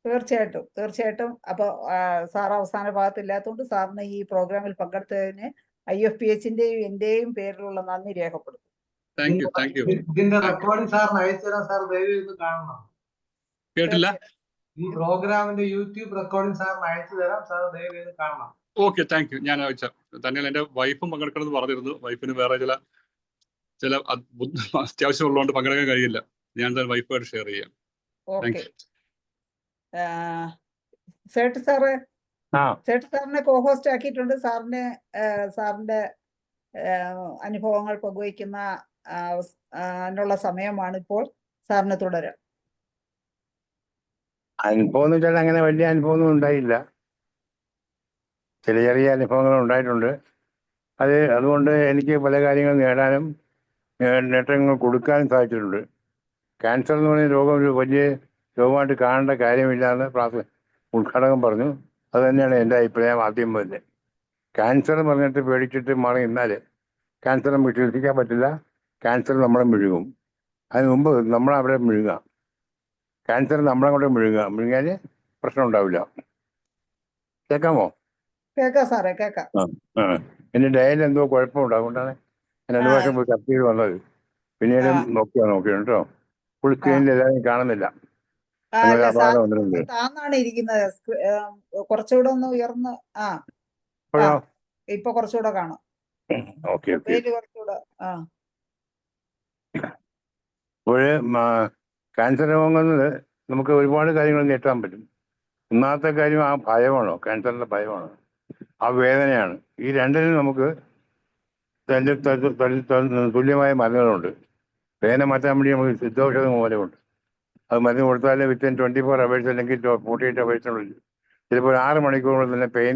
തീർച്ചയായിട്ടും. അപ്പോൾ സാർ അവസാന ഭാഗത്തില്ലാത്തതുകൊണ്ട് സാറിന് ഈ പ്രോഗ്രാമിൽ പങ്കെടുത്തതിന് IFPHന്റെയും എന്റെയും പേരിലുള്ള നന്ദി രേഖപ്പെടുത്തും. ഇതിന്റെ റെക്കോർഡിംഗ് സാറിന് അയച്ചു തരാൻ സാർ ദയവ് കാണണം. കേട്ടില്ല. ഈ പ്രോഗ്രാമിന്റെ യൂട്യൂബ് റെക്കോർഡിംഗ് സാറിന് അയച്ചു തരാം, സാർ ദയവ് കാണണം. Okay, thank you. ഞാൻ അയച്ച തന്നെ എന്റെ വൈഫും പങ്കെടുക്കണമെന്ന് പറഞ്ഞിരുന്നു. വൈഫിന് വേറെ ചില അത്യാവശ്യം ഉള്ളതുകൊണ്ട് പങ്കെടുക്കാൻ കഴിയില്ല. ഞാൻ തന്നെ വൈഫായിട്ട് ഷെയർ ചെയ്യാം. Thank you. സേട്ട് സാറിനെ കോഹോസ്റ്റ് ആക്കിയിട്ടുണ്ട്. സാറിന്റെ അനുഭവങ്ങൾ പങ്കുവയ്ക്കുന്ന അതിനുള്ള സമയമാണ് ഇപ്പോൾ. സാറിന് തുടരാം. അനുഭവം എന്ന് വെച്ചാൽ അങ്ങനെ വലിയ അനുഭവമൊന്നും ഉണ്ടായില്ല. ചെറിയ അനുഭവങ്ങൾ ഉണ്ടായിട്ടുണ്ട്. അതുകൊണ്ട് എനിക്ക് പല കാര്യങ്ങൾ നേടാനും നേട്ടങ്ങൾ കൊടുക്കാനും സാധിച്ചിട്ടുണ്ട്. ക്യാൻസർ എന്ന് പറയുന്ന രോഗം ഒരു വലിയ രോഗമായിട്ട് കാണേണ്ട കാര്യമില്ലാന്ന് ഉദ്ഘാടകൻ പറഞ്ഞു. അത് തന്നെയാണ് എൻ്റെ അഭിപ്രായം. ആദ്യം മുതലേ ക്യാൻസർ പറഞ്ഞിട്ട് പേടിച്ചിട്ട് മാറി നിന്നാൽ ക്യാൻസർ നമുക്ക് ചികിത്സിക്കാൻ പറ്റില്ല. ക്യാൻസർ നമ്മളെ മുഴുകും. അതിന് മുമ്പ് നമ്മളവിടെ മുഴുകുക. ക്യാൻസർ നമ്മളെ കൊണ്ട് മുഴുകാൻ പ്രശ്നം ഉണ്ടാവില്ല. കേൾക്കാമോ? കേൾക്കാം സാറേ, കേൾക്കാം. എൻ്റെ ഡയലിൽ എന്തോ കുഴപ്പമുണ്ട്. അതുകൊണ്ടാണ് ഞാൻ 2 വർഷം പോയി ടെസ്റ്റ് ചെയ്ത് വന്നത്. പിന്നീട് നോക്കിയാണ് കേട്ടോ. ഫുൾ സ്ക്രീനിൽ എല്ലാവരും കാണുന്നില്ല. താന്നാണ് ഇരിക്കുന്നത്. കുറച്ചുകൂടെ ഒന്ന് ഉയർന്ന് ഇപ്പൊ കുറച്ചുകൂടെ കാണാം. കുറച്ചുകൂടെ അപ്പോഴ് ക്യാൻസർ രോഗങ്ങളിൽ നമുക്ക് ഒരുപാട് കാര്യങ്ങൾ നേട്ടാൻ പറ്റും. ഒന്നാമത്തെ കാര്യം ആ ഭയമാണോ, ക്യാൻസറിന്റെ ഭയമാണോ, ആ വേദനയാണ്. ഈ രണ്ടിനും നമുക്ക് തുല്യമായ മരുന്നുകളുണ്ട്. വേദന മാറ്റാൻ വേണ്ടി നമുക്ക് സിദ്ധൌഷധം മൂലമുണ്ട്. അത് മരുന്ന് കൊടുത്താൽ വിത്തിൻ 24 hours അല്ലെങ്കിൽ 48 hours ചിലപ്പോൾ 6 മണിക്കൂറുകൾ തന്നെ പെയിൻ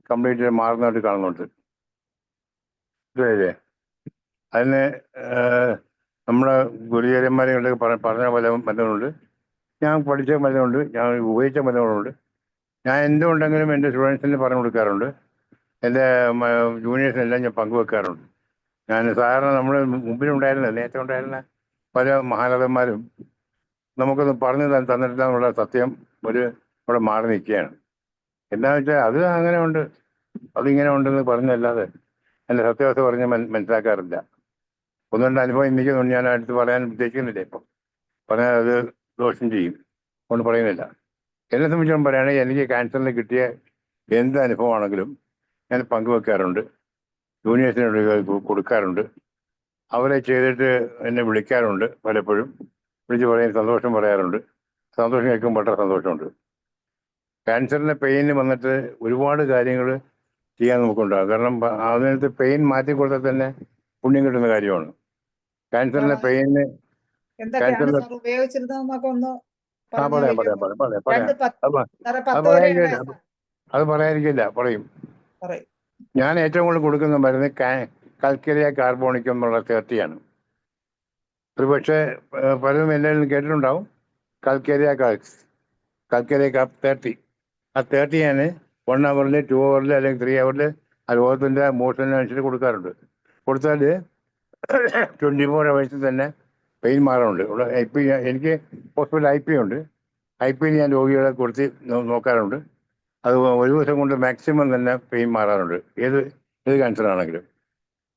കംപ്ലീറ്റ് മാറുന്നതായിട്ട് കാണുന്നുണ്ട്. ഇല്ലേ? അതിന് നമ്മുടെ ഗുരുചരന്മാരെ പറഞ്ഞ പല മരുന്നുകളുണ്ട്. ഞാൻ പഠിച്ച മരുന്നുണ്ട്, ഞാൻ ഉപയോഗിച്ച മരുന്നുകളുണ്ട്. ഞാൻ എന്തുണ്ടെങ്കിലും എൻ്റെ സ്റ്റുഡൻസിന് പറഞ്ഞു കൊടുക്കാറുണ്ട്. എൻ്റെ ജൂനിയേഴ്സിനെല്ലാം ഞാൻ പങ്കുവെക്കാറുണ്ട്. ഞാൻ സാധാരണ നമ്മുടെ നേരത്തെ ഉണ്ടായിരുന്ന പല മഹാരഥന്മാരും നമുക്കൊന്ന് പറഞ്ഞു തന്നിട്ടില്ല സത്യം ഇവിടെ മാറി നിൽക്കുകയാണ്. എന്താണെന്ന് വെച്ചാൽ അത് അങ്ങനെ ഉണ്ട്, അതിങ്ങനെ ഉണ്ടെന്ന് പറഞ്ഞല്ലാതെ എൻ്റെ സത്യാവസ്ഥ പറഞ്ഞ് മനസ്സിലാക്കാറില്ല. 1-2 അനുഭവം എനിക്കുന്നുണ്ട്. ഞാൻ അടുത്ത് പറയാൻ ഉദ്ദേശിക്കുന്നില്ല. ഇപ്പം പറഞ്ഞാൽ അത് ദോഷം ചെയ്യും, കൊണ്ട് പറയുന്നില്ല. എന്നെ സംബന്ധിച്ചോളം പറയുകയാണെങ്കിൽ എനിക്ക് ക്യാൻസറിന് കിട്ടിയ എന്ത് അനുഭവമാണെങ്കിലും ഞാൻ പങ്കുവെക്കാറുണ്ട്, ജൂനിയേഴ്സിനോട് കൊടുക്കാറുണ്ട്. അവരെ ചെയ്തിട്ട് എന്നെ വിളിക്കാറുണ്ട്. പലപ്പോഴും വിളിച്ച് പറയാൻ സന്തോഷം പറയാറുണ്ട്. സന്തോഷം കേൾക്കുമ്പോൾ വളരെ സന്തോഷമുണ്ട്. ക്യാൻസറിൻ്റെ പെയിന് വന്നിട്ട് ഒരുപാട് കാര്യങ്ങൾ ചെയ്യാൻ നമുക്കുണ്ടാകും. കാരണം അതിനകത്ത് പെയിൻ മാറ്റി കൊടുത്താൽ തന്നെ പുണ്യം കിട്ടുന്ന കാര്യമാണ്. ക്യാൻസറിൻ്റെ പെയിന് എന്തൊക്കെയാണ് ക്യാൻസറിൽ സാർ ഉപയോഗിച്ചിരുന്നതെന്നൊക്കെ ഒന്ന് പറഞ്ഞു പറയാം തരുമോ? പറയാം രണ്ട് പത്ത് അത് സാറേ അത് 10 വരെയാണ് പറയാതിരിക്കില്ല സാർ. അത് പറയാതിരിക്കില്ല പറയും. പറയും. ഞാൻ ഏറ്റവും കൂടുതൽ കൊടുക്കുന്ന മരുന്ന് കൽക്കരിയ കാർബോണിക്കം എന്നുള്ള 30ആണ്. ഒരുപക്ഷെ പലരും എല്ലാവരും കേട്ടിട്ടുണ്ടാവും. കൽക്കരിയ 30. ആ 30 ഞാൻ 1 hour, 2 hour അല്ലെങ്കിൽ 3 hour ആ രോഗത്തിൻ്റെ മോഷനനുസരിച്ച് കൊടുക്കാറുണ്ട്. കൊടുത്താൽ 24 hours തന്നെ പെയിൻ മാറാറുണ്ട്. എനിക്ക് ഹോസ്പിറ്റൽ IP ഉണ്ട്. IP ഞാൻ രോഗികളെ കൊടുത്ത് നോക്കാറുണ്ട്. അത് ഒരു ദിവസം കൊണ്ട് മാക്സിമം തന്നെ പെയിൻ മാറാറുണ്ട്, ഏത് ക്യാൻസറാണെങ്കിലും.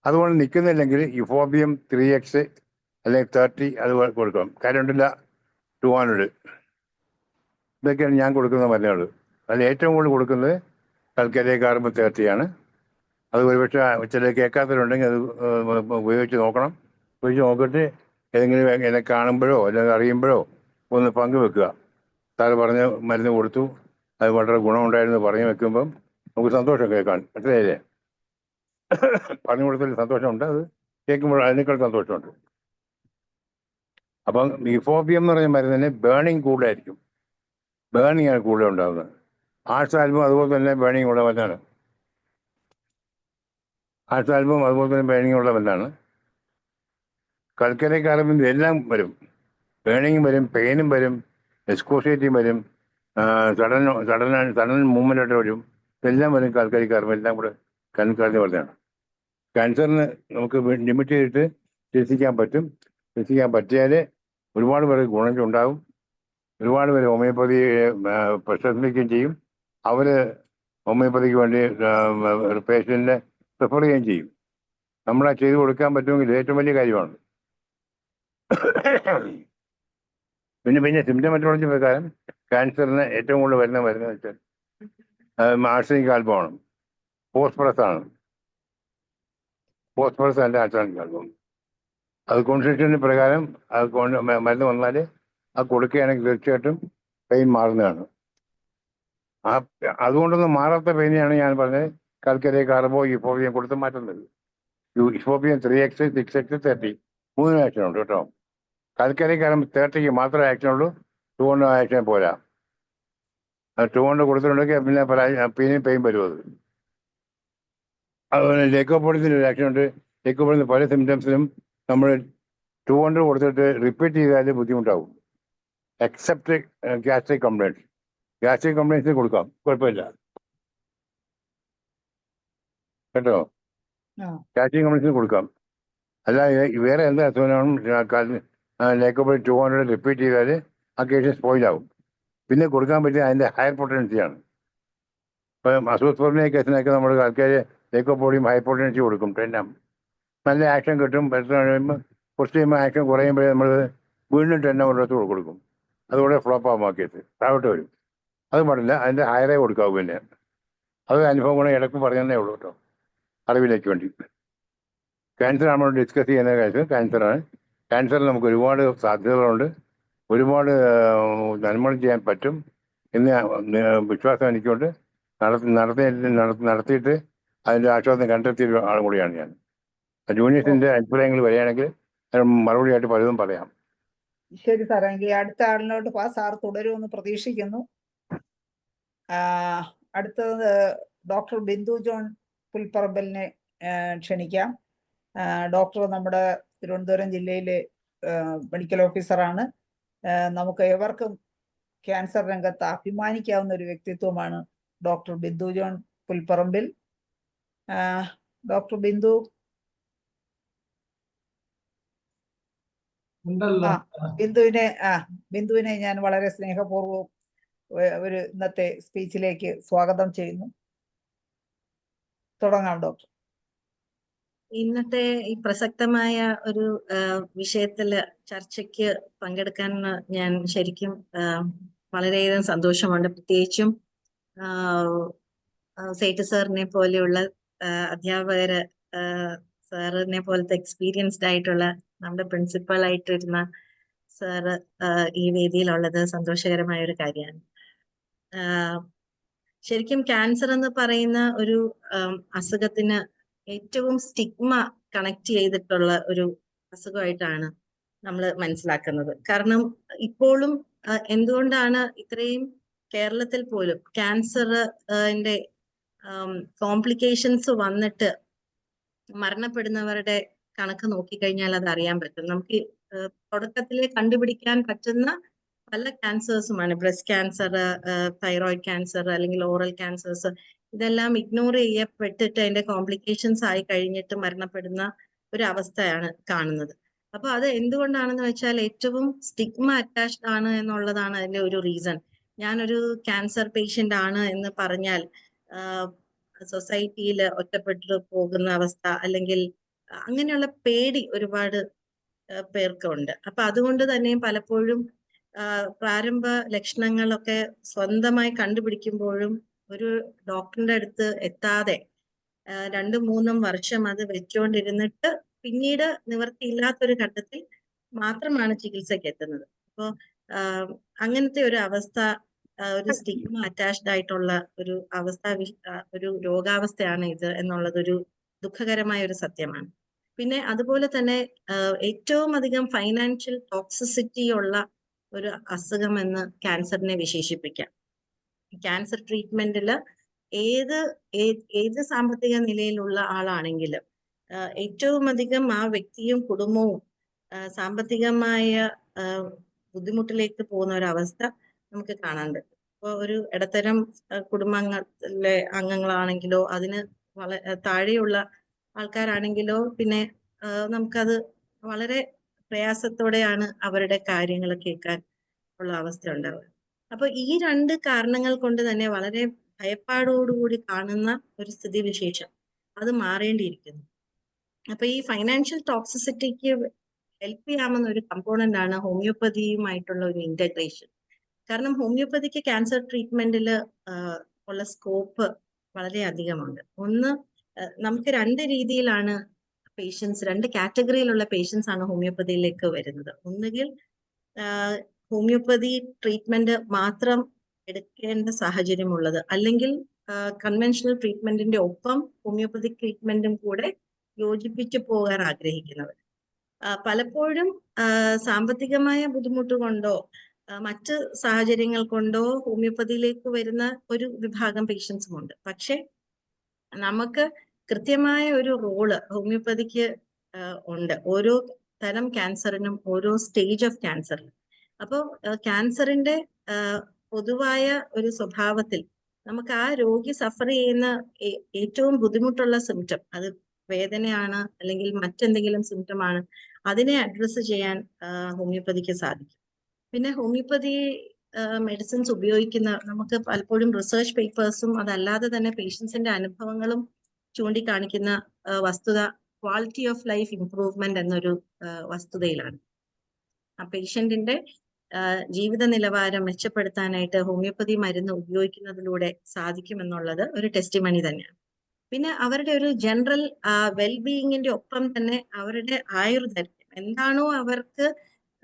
അതുകൊണ്ട് നിൽക്കുന്നില്ലെങ്കിൽ ഇഫോബിയം 3X അല്ലെങ്കിൽ 30 അത് കൊടുക്കാം. കാര്യമുണ്ടില്ല 200. ഇതൊക്കെയാണ് ഞാൻ കൊടുക്കുന്ന മരുന്നുകൾ. അതിൽ ഏറ്റവും കൂടുതൽ കൊടുക്കുന്നത് കൽക്കരിയ കാർബൺ 30ആണ്. അത് ഒരുപക്ഷെ ചില കേൾക്കാത്തവരുണ്ടെങ്കിൽ അത് ഉപയോഗിച്ച് നോക്കണം. ഉപയോഗിച്ച് നോക്കിയിട്ട് ഏതെങ്കിലും എന്നെ കാണുമ്പോഴോ അല്ലെങ്കിൽ അറിയുമ്പോഴോ ഒന്ന് പങ്കുവെക്കുക. സാറ് പറഞ്ഞ് മരുന്ന് കൊടുത്തു, അത് വളരെ ഗുണമുണ്ടായിരുന്നു പറഞ്ഞു വെക്കുമ്പം നമുക്ക് സന്തോഷം കേൾക്കാൻ. മനസ്സിലായില്ലേ? പറഞ്ഞു കൊടുത്തതിൽ സന്തോഷമുണ്ട്, അത് കേൾക്കുമ്പോൾ അതിനേക്കാൾ സന്തോഷമുണ്ട്. അപ്പം ഇഫോബിയം എന്ന് പറഞ്ഞ മരുന്നിന് ബേണിങ് കൂടുതലായിരിക്കും. ബേണിങ് ആണ് കൂടുതൽ ഉണ്ടാകുന്നത്. ആഴ്സാൽബം അതുപോലെ തന്നെ ബേണിങ് ഉള്ള മരുന്നാണ്. ആഴ്സാൽബം അതുപോലെ തന്നെ ബേണിങ് ഉള്ള മരുന്നാണ്. കൽക്കരി കാർബൺ എല്ലാം വരും. ബേണിങ്ങും വരും, പെയിനും വരും, എക്സ്കോസിയേറ്റിയും വരും, സഡൻ മൂവ്മെൻ്റ് ആയിട്ട് വരും. ഇതെല്ലാം വരും. കൽക്കരി കാർബൺ എല്ലാം കൂടെ കൽക്കരി മരുന്നാണ്. ക്യാൻസറിന് നമുക്ക് ലിമിറ്റ് ചെയ്തിട്ട് ചികിത്സിക്കാൻ പറ്റും. ചികിത്സിക്കാൻ പറ്റിയാൽ ഒരുപാട് പേർക്ക് ഗുണം ഉണ്ടാകും. ഒരുപാട് പേര് ഹോമിയോപ്പതി പ്രശംസിക്കുകയും ചെയ്യും. അവർ ഹോമിയോപ്പതിക്ക് വേണ്ടി പേഷ്യൻറ്റിനെ പ്രിഫർ ചെയ്യുകയും ചെയ്യും. നമ്മളാ ചെയ്ത് കൊടുക്കാൻ പറ്റുമെങ്കിൽ ഏറ്റവും വലിയ കാര്യമാണ്. പിന്നെ സിംറ്റമാറ്റോളജി പ്രകാരം ക്യാൻസറിന് ഏറ്റവും കൂടുതൽ വരുന്ന മരുന്ന് വെച്ചാൽ ആർസനിക് ആൽബമാണ്. ഫോസ്ഫറസ് ആണ്. ഫോസ്ഫറസ് അല്ല ആർസനിക് ആൽബം. അത് കോൺസെൻട്രേഷൻ പ്രകാരം അത് മരുന്ന് വന്നാൽ അത് കൊടുക്കുകയാണെങ്കിൽ തീർച്ചയായിട്ടും പെയിൻ മാറുന്നതാണ്. അതുകൊണ്ടൊന്നും മാറാത്ത പെയിനെയാണ് ഞാൻ പറഞ്ഞത് കൽക്കരി ഇഫോബിയം കൊടുത്ത് മാറ്റുന്നത്. ഇഫോബിയം 3X, 6X, 30 3 ആക്ഷൻ ഉണ്ട് കേട്ടോ. കൽക്കരി കാരണം 30ക്ക് മാത്രമേ ആക്ഷൻ ഉള്ളൂ. 200 ആക്ഷൻ പോരാ. 200 കൊടുത്തിട്ടുണ്ടെങ്കിൽ പിന്നെ പെയിൻ വരും. അതുപോലെ ലേക്കോപോഡിയത്തിന് ഒരു ആക്ഷൻ ഉണ്ട്. ലേക്കോപോഡിയത്തിന് പല സിംറ്റംസിനും നമ്മൾ 200 കൊടുത്തിട്ട് റിപ്പീറ്റ് ചെയ്താൽ ബുദ്ധിമുട്ടാവും. Except gastric complaints. ഗ്യാസ്ട്രിക് കംപ്ലൈൻറ്റ്സിന് കൊടുക്കാം, കുഴപ്പമില്ല കേട്ടോ. ഗ്യാസ്ട്രിക് കംപ്ലൈൻറ്റ്സിന് കൊടുക്കാം. അല്ല വേറെ എന്താ അസുഖമാണ് ലേക്കോപോഡിയ 200 റിപ്പീറ്റ് ചെയ്താൽ ആ കേസ് സ്പോയിൽ ആവും. പിന്നെ കൊടുക്കാൻ പറ്റിയ അതിൻ്റെ ഹയർ പൊട്ടൻസിയാണ്. ഇപ്പം അസൂസ്ഫോർമിയ കേസിനൊക്കെ നമ്മൾ ആൾക്കാർ ലേക്കോപോഡിയം ഹൈ പൊട്ടൻസി കൊടുക്കും. 10 നല്ല ആക്ഷൻ കിട്ടും. കഴിയുമ്പോൾ കുറച്ച് കഴിയുമ്പോൾ ആക്ഷൻ കുറയുമ്പോഴേ നമ്മൾ വീണ്ടും 10 എടുത്ത് കൊടുക്കും. അതുകൂടെ ഫ്ലോപ്പ് ആകും. ആ കേസ് താഴോട്ട് വരും. അത് പാടില്ല. അതിൻ്റെ ഹയറേ കൊടുക്കാവൂ. പിന്നെ അത് അനുഭവം കൂടെ ഇടയ്ക്ക് പറഞ്ഞതേ ഉള്ളൂ കേട്ടോ, അറിവിലേക്ക് വേണ്ടി. ക്യാൻസർ നമ്മൾ ഡിസ്കസ് ചെയ്യുന്ന കാര്യം ക്യാൻസറാണ്. ക്യാൻസറിൽ നമുക്ക് ഒരുപാട് സാധ്യതകളുണ്ട്. ഒരുപാട് നന്മകൾ ചെയ്യാൻ പറ്റും എന്ന് വിശ്വാസം എനിക്കുണ്ട്. നടത്തിയിട്ട് അതിൻ്റെ ആശ്വാസം കണ്ടെത്തിയ ആളും കൂടിയാണ് ഞാൻ. ജൂനിയേഴ്സിൻ്റെ അഭിപ്രായങ്ങൾ വരികയാണെങ്കിൽ മറുപടിയായിട്ട് പലതും പറയാം. ശരി സാറേ, എങ്കിൽ അടുത്ത ആളിനോട്ട് സാർ തുടരുമെന്ന് പ്രതീക്ഷിക്കുന്നു. അടുത്തത് ഡോക്ടർ ബിന്ദു ജോൺ പുൽപ്പറമ്പലിനെ ക്ഷണിക്കാം. ഡോക്ടർ നമ്മുടെ തിരുവനന്തപുരം ജില്ലയിലെ മെഡിക്കൽ ഓഫീസറാണ്. നമുക്ക് ഏവർക്കും ക്യാൻസർ രംഗത്ത് അഭിമാനിക്കാവുന്ന ഒരു വ്യക്തിത്വമാണ് doctor Bindu John Pulparambil. Doctor Bindu ബിന്ദുവിനെ ഞാൻ വളരെ സ്നേഹപൂർവ്വം ഒരു ഇന്നത്തെ സ്പീച്ചിലേക്ക് സ്വാഗതം ചെയ്യുന്നു. തുടങ്ങാം ഡോക്ടർ. ഇന്നത്തെ ഈ പ്രസക്തമായ ഒരു വിഷയത്തില് ചർച്ചയ്ക്ക് പങ്കെടുക്കാൻ ഞാൻ ശരിക്കും വളരെയധികം സന്തോഷമുണ്ട്. പ്രത്യേകിച്ചും സേറ്റ് സാറിനെ പോലെയുള്ള അധ്യാപകര്, സാറിനെ പോലത്തെ എക്സ്പീരിയൻസ്ഡ് ആയിട്ടുള്ള നമ്മുടെ പ്രിൻസിപ്പൽ ആയിട്ടിരുന്ന സാറ് ഈ വേദിയിലുള്ളത് സന്തോഷകരമായ ഒരു കാര്യമാണ്. ശരിക്കും ക്യാൻസർ എന്ന് പറയുന്ന ഒരു അസുഖത്തിന് ഏറ്റവും സ്റ്റിഗ്മ കണക്ട് ചെയ്തിട്ടുള്ള ഒരു അസുഖമായിട്ടാണ് നമ്മൾ മനസ്സിലാക്കുന്നത്. കാരണം ഇപ്പോഴും എന്തുകൊണ്ടാണ് ഇത്രയും കേരളത്തിൽ പോലും ക്യാൻസറിന്റെ കോംപ്ലിക്കേഷൻസ് വന്നിട്ട് മരണപ്പെടുന്നവരുടെ കണക്ക് നോക്കിക്കഴിഞ്ഞാൽ അത് അറിയാൻ പറ്റും. നമുക്ക് തുടക്കത്തിലെ കണ്ടുപിടിക്കാൻ പറ്റുന്ന പല ക്യാൻസേഴ്സുമാണ്. ബ്രസ്റ്റ് ക്യാൻസർ, തൈറോയിഡ് ക്യാൻസർ, അല്ലെങ്കിൽ ഓറൽ ക്യാൻസേഴ്സ്. ഇതെല്ലാം ഇഗ്നോർ ചെയ്യപ്പെട്ടിട്ട് അതിന്റെ കോംപ്ലിക്കേഷൻസ് ആയി കഴിഞ്ഞിട്ട് മരണപ്പെടുന്ന ഒരു അവസ്ഥയാണ് കാണുന്നത്. അപ്പൊ അത് എന്തുകൊണ്ടാണെന്ന് വെച്ചാൽ ഏറ്റവും സ്റ്റിഗ്മ അറ്റാച്ച്ഡ് ആണ് എന്നുള്ളതാണ് അതിന്റെ ഒരു റീസൺ. ഞാനൊരു ക്യാൻസർ പേഷ്യന്റ് ആണ് എന്ന് പറഞ്ഞാൽ സൊസൈറ്റിയിൽ ഒറ്റപ്പെട്ടു പോകുന്ന അവസ്ഥ, അല്ലെങ്കിൽ അങ്ങനെയുള്ള പേടി ഒരുപാട് പേർക്കുണ്ട്. അപ്പൊ അതുകൊണ്ട് തന്നെ പലപ്പോഴും പ്രാരംഭ ലക്ഷണങ്ങളൊക്കെ സ്വന്തമായി കണ്ടുപിടിക്കുമ്പോഴും ഒരു ഡോക്ടറിന്റെ അടുത്ത് എത്താതെ 2-3 വർഷം അത് വെച്ചുകൊണ്ടിരുന്നിട്ട് പിന്നീട് നിവൃത്തിയില്ലാത്തൊരു ഘട്ടത്തിൽ മാത്രമാണ് ചികിത്സയ്ക്ക് എത്തുന്നത്. അപ്പോൾ അങ്ങനത്തെ ഒരു അവസ്ഥ, ഒരു സ്റ്റിഗ്മ അറ്റാച്ച്ഡ് ആയിട്ടുള്ള ഒരു അവസ്ഥ, ഒരു രോഗാവസ്ഥയാണ് ഇത് എന്നുള്ളതൊരു ദുഃഖകരമായ ഒരു സത്യമാണ്. പിന്നെ അതുപോലെ തന്നെ ഏറ്റവും അധികം ഫൈനാൻഷ്യൽ ടോക്സിസിറ്റി ഉള്ള ഒരു അസുഖം എന്ന് ക്യാൻസറിനെ വിശേഷിപ്പിക്കാം. ക്യാൻസർ ട്രീറ്റ്മെന്റിൽ ഏത് സാമ്പത്തിക നിലയിലുള്ള ആളാണെങ്കിലും ഏറ്റവും അധികം ആ വ്യക്തിയും കുടുംബവും സാമ്പത്തികമായ ബുദ്ധിമുട്ടിലേക്ക് പോകുന്ന ഒരു അവസ്ഥ നമുക്ക് കാണാൻ പറ്റും. ഇപ്പോൾ ഒരു ഇടത്തരം കുടുംബങ്ങളിലെ അംഗങ്ങളാണെങ്കിലോ അതിന് താഴെയുള്ള ആൾക്കാരാണെങ്കിലോ പിന്നെ നമുക്കത് വളരെ പ്രയാസത്തോടെയാണ് അവരുടെ കാര്യങ്ങൾ കേൾക്കാൻ ഉള്ള അവസ്ഥ ഉണ്ടാവുക. അപ്പൊ ഈ 2 കാരണങ്ങൾ കൊണ്ട് തന്നെ വളരെ ഭയപ്പാടോടുകൂടി കാണുന്ന ഒരു സ്ഥിതിവിശേഷം അത് മാറേണ്ടിയിരിക്കുന്നു. അപ്പൊ ഈ ഫൈനാൻഷ്യൽ ടോക്സിസിറ്റിക്ക് ഹെൽപ്പ് ചെയ്യാവുന്ന ഒരു കമ്പോണന്റ് ആണ് ഹോമിയോപ്പതിയുമായിട്ടുള്ള ഒരു ഇന്റഗ്രേഷൻ. കാരണം ഹോമിയോപ്പതിക്ക് ക്യാൻസർ ട്രീറ്റ്മെന്റിൽ ഉള്ള സ്കോപ്പ് വളരെ അധികമുണ്ട്. ഒന്ന്, നമുക്ക് 2 രീതിയിലാണ് പേഷ്യൻസ്, 2 കാറ്റഗറിയിലുള്ള പേഷ്യൻസ് ആണ് ഹോമിയോപ്പതിയിലേക്ക് വരുന്നത്. ഒന്നുകിൽ ഹോമിയോപ്പതി ട്രീറ്റ്മെന്റ് മാത്രം എടുക്കേണ്ട സാഹചര്യമുള്ളത്, അല്ലെങ്കിൽ കൺവെൻഷണൽ ട്രീറ്റ്മെന്റിന്റെ ഒപ്പം ഹോമിയോപ്പതിക് ട്രീറ്റ്മെന്റും കൂടെ യോജിപ്പിച്ചു പോകാൻ ആഗ്രഹിക്കുന്നവർ. പലപ്പോഴും സാമ്പത്തികമായ ബുദ്ധിമുട്ട് കൊണ്ടോ മറ്റ് സാഹചര്യങ്ങൾ കൊണ്ടോ ഹോമിയോപ്പതിയിലേക്ക് വരുന്ന ഒരു വിഭാഗം പേഷ്യൻസും ഉണ്ട്. പക്ഷെ നമുക്ക് കൃത്യമായ ഒരു റോള് ഹോമിയോപ്പതിക്ക് ഉണ്ട് ഓരോ തരം ക്യാൻസറിനും, ഓരോ സ്റ്റേജ് ഓഫ് ക്യാൻസറിനും. അപ്പോൾ ക്യാൻസറിന്റെ പൊതുവായ ഒരു സ്വഭാവത്തിൽ നമുക്ക് ആ രോഗി സഫർ ചെയ്യുന്ന ഏറ്റവും ബുദ്ധിമുട്ടുള്ള സിംറ്റം, അത് വേദനയാണ് അല്ലെങ്കിൽ മറ്റെന്തെങ്കിലും സിംറ്റം ആണ്, അതിനെ അഡ്രസ്സ് ചെയ്യാൻ ഹോമിയോപ്പതിക്ക് സാധിക്കും. പിന്നെ ഹോമിയോപ്പതി മെഡിസിൻസ് ഉപയോഗിക്കുന്ന, നമുക്ക് പലപ്പോഴും റിസർച്ച് പേപ്പേഴ്സും അതല്ലാതെ തന്നെ പേഷ്യൻസിന്റെ അനുഭവങ്ങളും ചൂണ്ടിക്കാണിക്കുന്ന വസ്തുത ക്വാളിറ്റി ഓഫ് ലൈഫ് ഇംപ്രൂവ്മെന്റ് എന്നൊരു വസ്തുതയിലാണ്. ആ പേഷ്യന്റിന്റെ ജീവിത നിലവാരം മെച്ചപ്പെടുത്താനായിട്ട് ഹോമിയോപ്പതി മരുന്ന് ഉപയോഗിക്കുന്നതിലൂടെ സാധിക്കുമെന്നുള്ളത് ഒരു ടെസ്റ്റിമണി തന്നെയാണ്. പിന്നെ അവരുടെ ഒരു ജനറൽ വെൽബീയിങ്ങിന്റെ ഒപ്പം തന്നെ അവരുടെ ആയുർദൈർഘ്യം എന്താണോ അവർക്ക്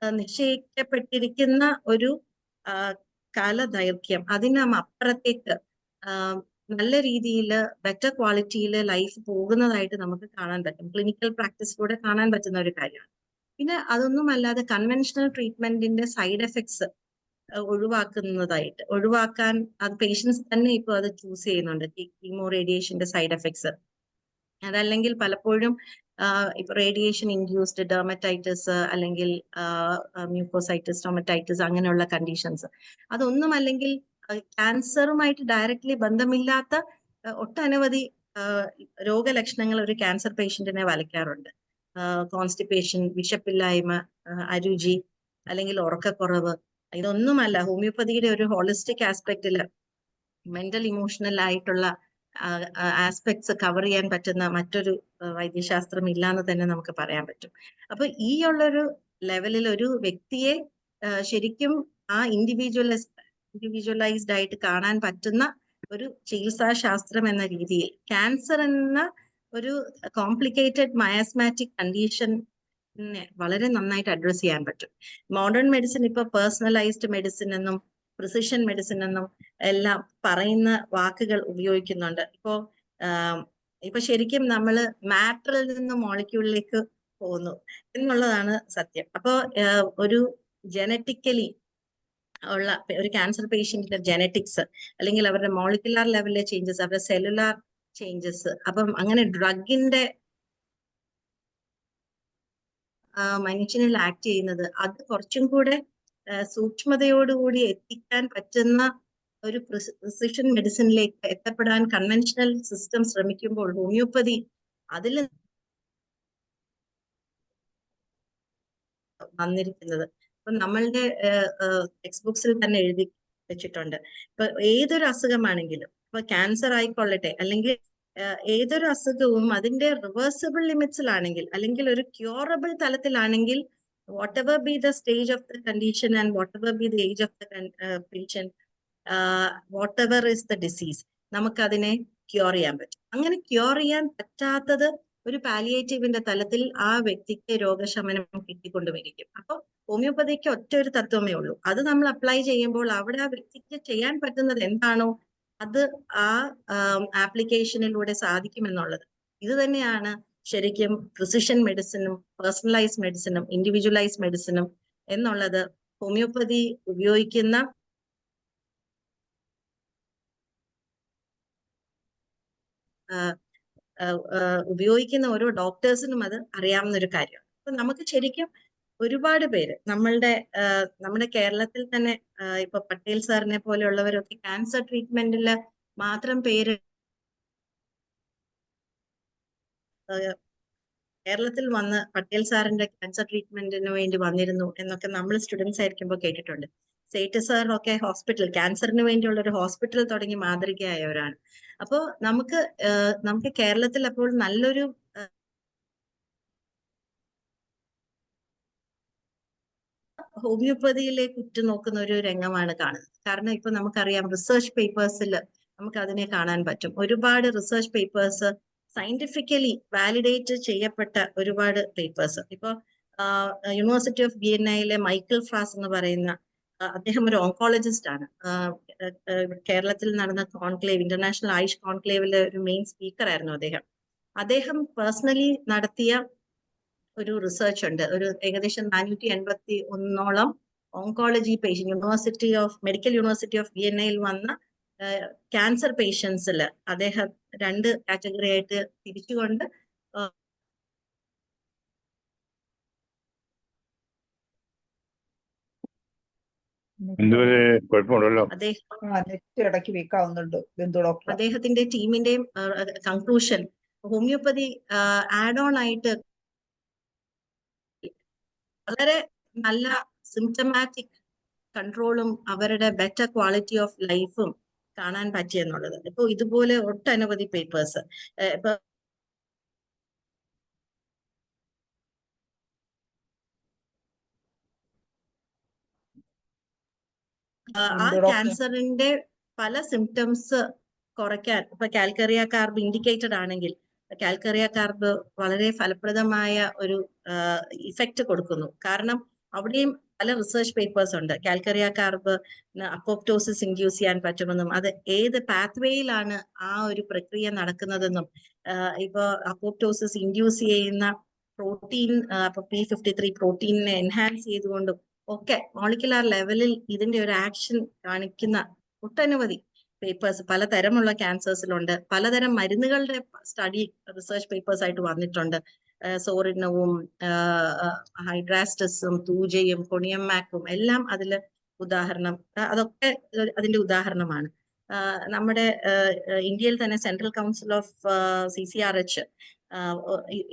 നിശ്ചയിക്കപ്പെട്ടിരിക്കുന്ന ഒരു കാലദൈർഘ്യം, അതിനപ്പുറത്തേക്ക് നല്ല രീതിയിൽ ബെറ്റർ ക്വാളിറ്റിയിൽ ലൈഫ് പോകുന്നതായിട്ട് നമുക്ക് കാണാൻ പറ്റും. ക്ലിനിക്കൽ പ്രാക്ടീസിലൂടെ കാണാൻ പറ്റുന്ന ഒരു കാര്യമാണ്. പിന്നെ അതൊന്നുമല്ലാതെ കൺവെൻഷണൽ ട്രീറ്റ്മെന്റിന്റെ സൈഡ് എഫക്ട്സ് ഒഴിവാക്കാൻ അത് പേഷ്യൻസ് തന്നെ ഇപ്പോൾ അത് ചൂസ് ചെയ്യുന്നുണ്ട്. കീമോ റേഡിയേഷന്റെ സൈഡ് എഫക്ട്സ്, അതല്ലെങ്കിൽ പലപ്പോഴും ഇപ്പൊ റേഡിയേഷൻ ഇൻഡ്യൂസ്ഡ് ഡെർമറ്റൈറ്റിസ് അല്ലെങ്കിൽ മ്യൂക്കോസൈറ്റിസ്, ടൊമറ്റൈറ്റിസ് അങ്ങനെയുള്ള കണ്ടീഷൻസ്, അതൊന്നും അല്ലെങ്കിൽ ക്യാൻസറുമായിട്ട് ഡയറക്ട്ലി ബന്ധമില്ലാത്ത ഒട്ടനവധി രോഗലക്ഷണങ്ങൾ ഒരു ക്യാൻസർ പേഷ്യന്റിനെ വലയ്ക്കാറുണ്ട്. കോൺസ്റ്റിപ്പേഷൻ, വിശപ്പില്ലായ്മ, അരുചി, അല്ലെങ്കിൽ ഉറക്കക്കുറവ്. ഇതൊന്നുമല്ല ഹോമിയോപ്പതിയുടെ ഒരു ഹോളിസ്റ്റിക് ആസ്പെക്റ്റില് മെന്റൽ ഇമോഷണൽ ആയിട്ടുള്ള ആസ്പെക്ട്സ് കവർ ചെയ്യാൻ പറ്റുന്ന മറ്റൊരു വൈദ്യശാസ്ത്രം ഇല്ലാന്ന് തന്നെ നമുക്ക് പറയാൻ പറ്റും. അപ്പൊ ഈ ഉള്ളൊരു ലെവലിൽ ഒരു വ്യക്തിയെ ശരിക്കും ആ ഇൻഡിവിജ്വലൈസ്ഡ് ആയിട്ട് കാണാൻ പറ്റുന്ന ഒരു ചികിത്സാശാസ്ത്രം എന്ന രീതിയിൽ ക്യാൻസർ എന്ന ഒരു കോംപ്ലിക്കേറ്റഡ് മയാസ്മാറ്റിക് കണ്ടീഷൻ വളരെ നന്നായിട്ട് അഡ്രസ് ചെയ്യാൻ പറ്റും. മോഡേൺ മെഡിസിൻ ഇപ്പൊ പേഴ്സണലൈസ്ഡ് മെഡിസിൻ എന്നും പ്രിസിഷൻ മെഡിസിൻ എന്നും എല്ലാം പറയുന്ന വാക്കുകൾ ഉപയോഗിക്കുന്നുണ്ട്. ഇപ്പോ ശരിക്കും നമ്മൾ മാറ്ററിൽ നിന്ന് മോളിക്യൂളിലേക്ക് പോകുന്നു എന്നുള്ളതാണ് സത്യം. അപ്പോൾ ഒരു ജനറ്റിക്കലി ഉള്ള ഒരു ക്യാൻസർ പേഷ്യന്റിന്റെ ജനറ്റിക്സ് അല്ലെങ്കിൽ അവരുടെ മോളിക്കുലാർ ലെവലിലെ ചേഞ്ചസ്, അവരുടെ സെല്ലുലാർ ചേഞ്ചസ്, അപ്പം അങ്ങനെ ഡ്രഗിന്റെ മനുഷ്യനിൽ ആക്ട് ചെയ്യുന്നത് അത് കുറച്ചും കൂടെ സൂക്ഷ്മതയോടുകൂടി എത്തിക്കാൻ പറ്റുന്ന ഒരു പ്രിസിഷൻ മെഡിസിനിലേക്ക് എത്തപ്പെടാൻ കൺവെൻഷണൽ സിസ്റ്റം ശ്രമിക്കുമ്പോൾ ഹോമിയോപ്പതി അതിൽ വന്നിരിക്കുന്നത്. ഇപ്പൊ നമ്മളുടെ ടെക്സ്റ്റ് ബുക്സിൽ തന്നെ എഴുതി വെച്ചിട്ടുണ്ട്. ഇപ്പൊ ഏതൊരു അസുഖമാണെങ്കിലും, ഇപ്പൊ ക്യാൻസർ ആയിക്കൊള്ളട്ടെ, അല്ലെങ്കിൽ ഏതൊരു അസുഖവും അതിന്റെ റിവേഴ്സിബിൾ ലിമിറ്റ്സിലാണെങ്കിൽ, അല്ലെങ്കിൽ ഒരു ക്യൂറബിൾ തലത്തിലാണെങ്കിൽ, whatever be the stage of the condition and whatever be the age of the patient, whatever is the disease, നമുക്ക് അതിനെ ക്യൂർ ചെയ്യാൻ പറ്റും. അങ്ങനെ ക്യൂർ ചെയ്യാൻ പറ്റാത്തത് ഒരു പാലിയേറ്റീവിന്റെ തലത്തിൽ ആ വ്യക്തിക്ക് രോഗശമനം കിട്ടിക്കൊണ്ടുവരിക്കും. അപ്പൊ ഹോമിയോപ്പതിക്ക് ഒറ്റ ഒരു തത്വമേ ഉള്ളൂ. അത് നമ്മൾ അപ്ലൈ ചെയ്യുമ്പോൾ അവിടെ ആ വ്യക്തിക്ക് ചെയ്യാൻ പറ്റുന്നത് എന്താണോ അത് ആ ആപ്ലിക്കേഷനിലൂടെ സാധിക്കുമെന്നുള്ളത്. ഇത് തന്നെയാണ് ശരിക്കും പ്രിസിഷൻ മെഡിസിനും പേഴ്സണലൈസ് മെഡിസിനും ഇൻഡിവിജ്വലൈസ് മെഡിസിനും എന്നുള്ളത്. ഹോമിയോപ്പതി ഉപയോഗിക്കുന്ന ഓരോ ഡോക്ടേഴ്സിനും അത് അറിയാവുന്ന ഒരു കാര്യമാണ്. അപ്പൊ നമുക്ക് ശരിക്കും ഒരുപാട് പേര് നമ്മുടെ കേരളത്തിൽ തന്നെ ഇപ്പൊ പട്ടേൽ സാറിനെ പോലെയുള്ളവരൊക്കെ ക്യാൻസർ ട്രീറ്റ്മെന്റിൽ മാത്രം പേര് കേരളത്തിൽ വന്ന് പട്ടേൽ സാറിന്റെ ക്യാൻസർ ട്രീറ്റ്മെന്റിന് വേണ്ടി വന്നിരുന്നു എന്നൊക്കെ നമ്മൾ സ്റ്റുഡൻസ് ആയിരിക്കുമ്പോൾ കേട്ടിട്ടുണ്ട്. സേറ്റ് സാറിനൊക്കെ ക്യാൻസറിന് വേണ്ടിയുള്ള ഒരു ഹോസ്പിറ്റൽ തുടങ്ങി മാതൃകയായവരാണ്. അപ്പോൾ നമുക്ക് കേരളത്തിൽ അപ്പോൾ നല്ലൊരു ഹോമിയോപ്പതിയിലേക്ക് ഉറ്റുനോക്കുന്ന ഒരു രംഗമാണ് കാണുന്നത്. കാരണം ഇപ്പൊ നമുക്കറിയാം, റിസർച്ച് പേപ്പേഴ്സിൽ നമുക്ക് അതിനെ കാണാൻ പറ്റും. ഒരുപാട് റിസർച്ച് പേപ്പേഴ്സ് സയന്റിഫിക്കലി വാലിഡേറ്റ് ചെയ്യപ്പെട്ട ഒരുപാട് പേപ്പേഴ്സ്. ഇപ്പൊ യൂണിവേഴ്സിറ്റി ഓഫ് വിയന്നയിലെ മൈക്കിൾ ഫ്രാസ് എന്ന് പറയുന്ന അദ്ദേഹം ഒരു ഓങ്കോളജിസ്റ്റ് ആണ്. കേരളത്തിൽ നടന്ന കോൺക്ലേവ്, ഇന്റർനാഷണൽ ആയുഷ് കോൺക്ലേവിലെ ഒരു മെയിൻ സ്പീക്കർ ആയിരുന്നു അദ്ദേഹം പേഴ്സണലി നടത്തിയ ഒരു റിസർച്ച് ഉണ്ട്. ഒരു ഏകദേശം 481 oncology patient medical university of വിയന്നയിൽ വന്ന ക്യാൻസർ പേഷ്യൻസിൽ അദ്ദേഹം 2 കാറ്റഗറി ആയിട്ട് തിരിച്ചുകൊണ്ട് അദ്ദേഹത്തിന്റെ ടീമിന്റെയും കൺക്ലൂഷൻ ഹോമിയോപ്പതി ആഡ് ഓൺ ആയിട്ട് വളരെ നല്ല സിംറ്റമാറ്റിക് കൺട്രോളും അവരുടെ ബെറ്റർ ക്വാളിറ്റി ഓഫ് ലൈഫും കാണാൻ പറ്റിയെന്നുള്ളത്. ഇപ്പൊ ഇതുപോലെ ഒട്ടനവധി പേപ്പേഴ്സ് ഇപ്പൊ ആ ക്യാൻസറിന്റെ പല സിംറ്റംസ് കുറയ്ക്കാൻ ഇപ്പൊ കാൽക്കറിയ കാർബ് ഇൻഡിക്കേറ്റഡ് ആണെങ്കിൽ കാൽക്കറിയ കാർബ് വളരെ ഫലപ്രദമായ ഒരു ഇഫക്റ്റ് കൊടുക്കുന്നു. കാരണം അവിടെയും പല റിസർച്ച് പേപ്പേഴ്സ് ഉണ്ട്. കാൽക്കറിയ കാർബ് അപ്പോപ്റ്റോസിസ് ഇൻഡ്യൂസ് ചെയ്യാൻ പറ്റുമെന്നും അത് ഏത് പാത്വേയിലാണ് ആ ഒരു പ്രക്രിയ നടക്കുന്നതെന്നും ഇപ്പൊ അപ്പോപ്റ്റോസിസ് ഇൻഡ്യൂസ് ചെയ്യുന്ന പ്രോട്ടീൻ P53 പ്രോട്ടീനിനെ എൻഹാൻസ് ചെയ്തുകൊണ്ടും ഒക്കെ മോളിക്കുലാർ ലെവലിൽ ഇതിന്റെ ഒരു ആക്ഷൻ കാണിക്കുന്ന ഒട്ടനവധി പേപ്പേഴ്സ് പലതരമുള്ള ക്യാൻസേഴ്സിലുണ്ട്. പലതരം മരുന്നുകളുടെ സ്റ്റഡി റിസർച്ച് പേപ്പേഴ്സ് ആയിട്ട് വന്നിട്ടുണ്ട്. സോറിനവും ഹൈഡ്രാസ്റ്റസും തൂജയും കൊണിയമാക്കും എല്ലാം അതൊക്കെ അതിന്റെ ഉദാഹരണമാണ്. നമ്മുടെ ഇന്ത്യയിൽ തന്നെ സെൻട്രൽ കൗൺസിൽ ഓഫ് CCRH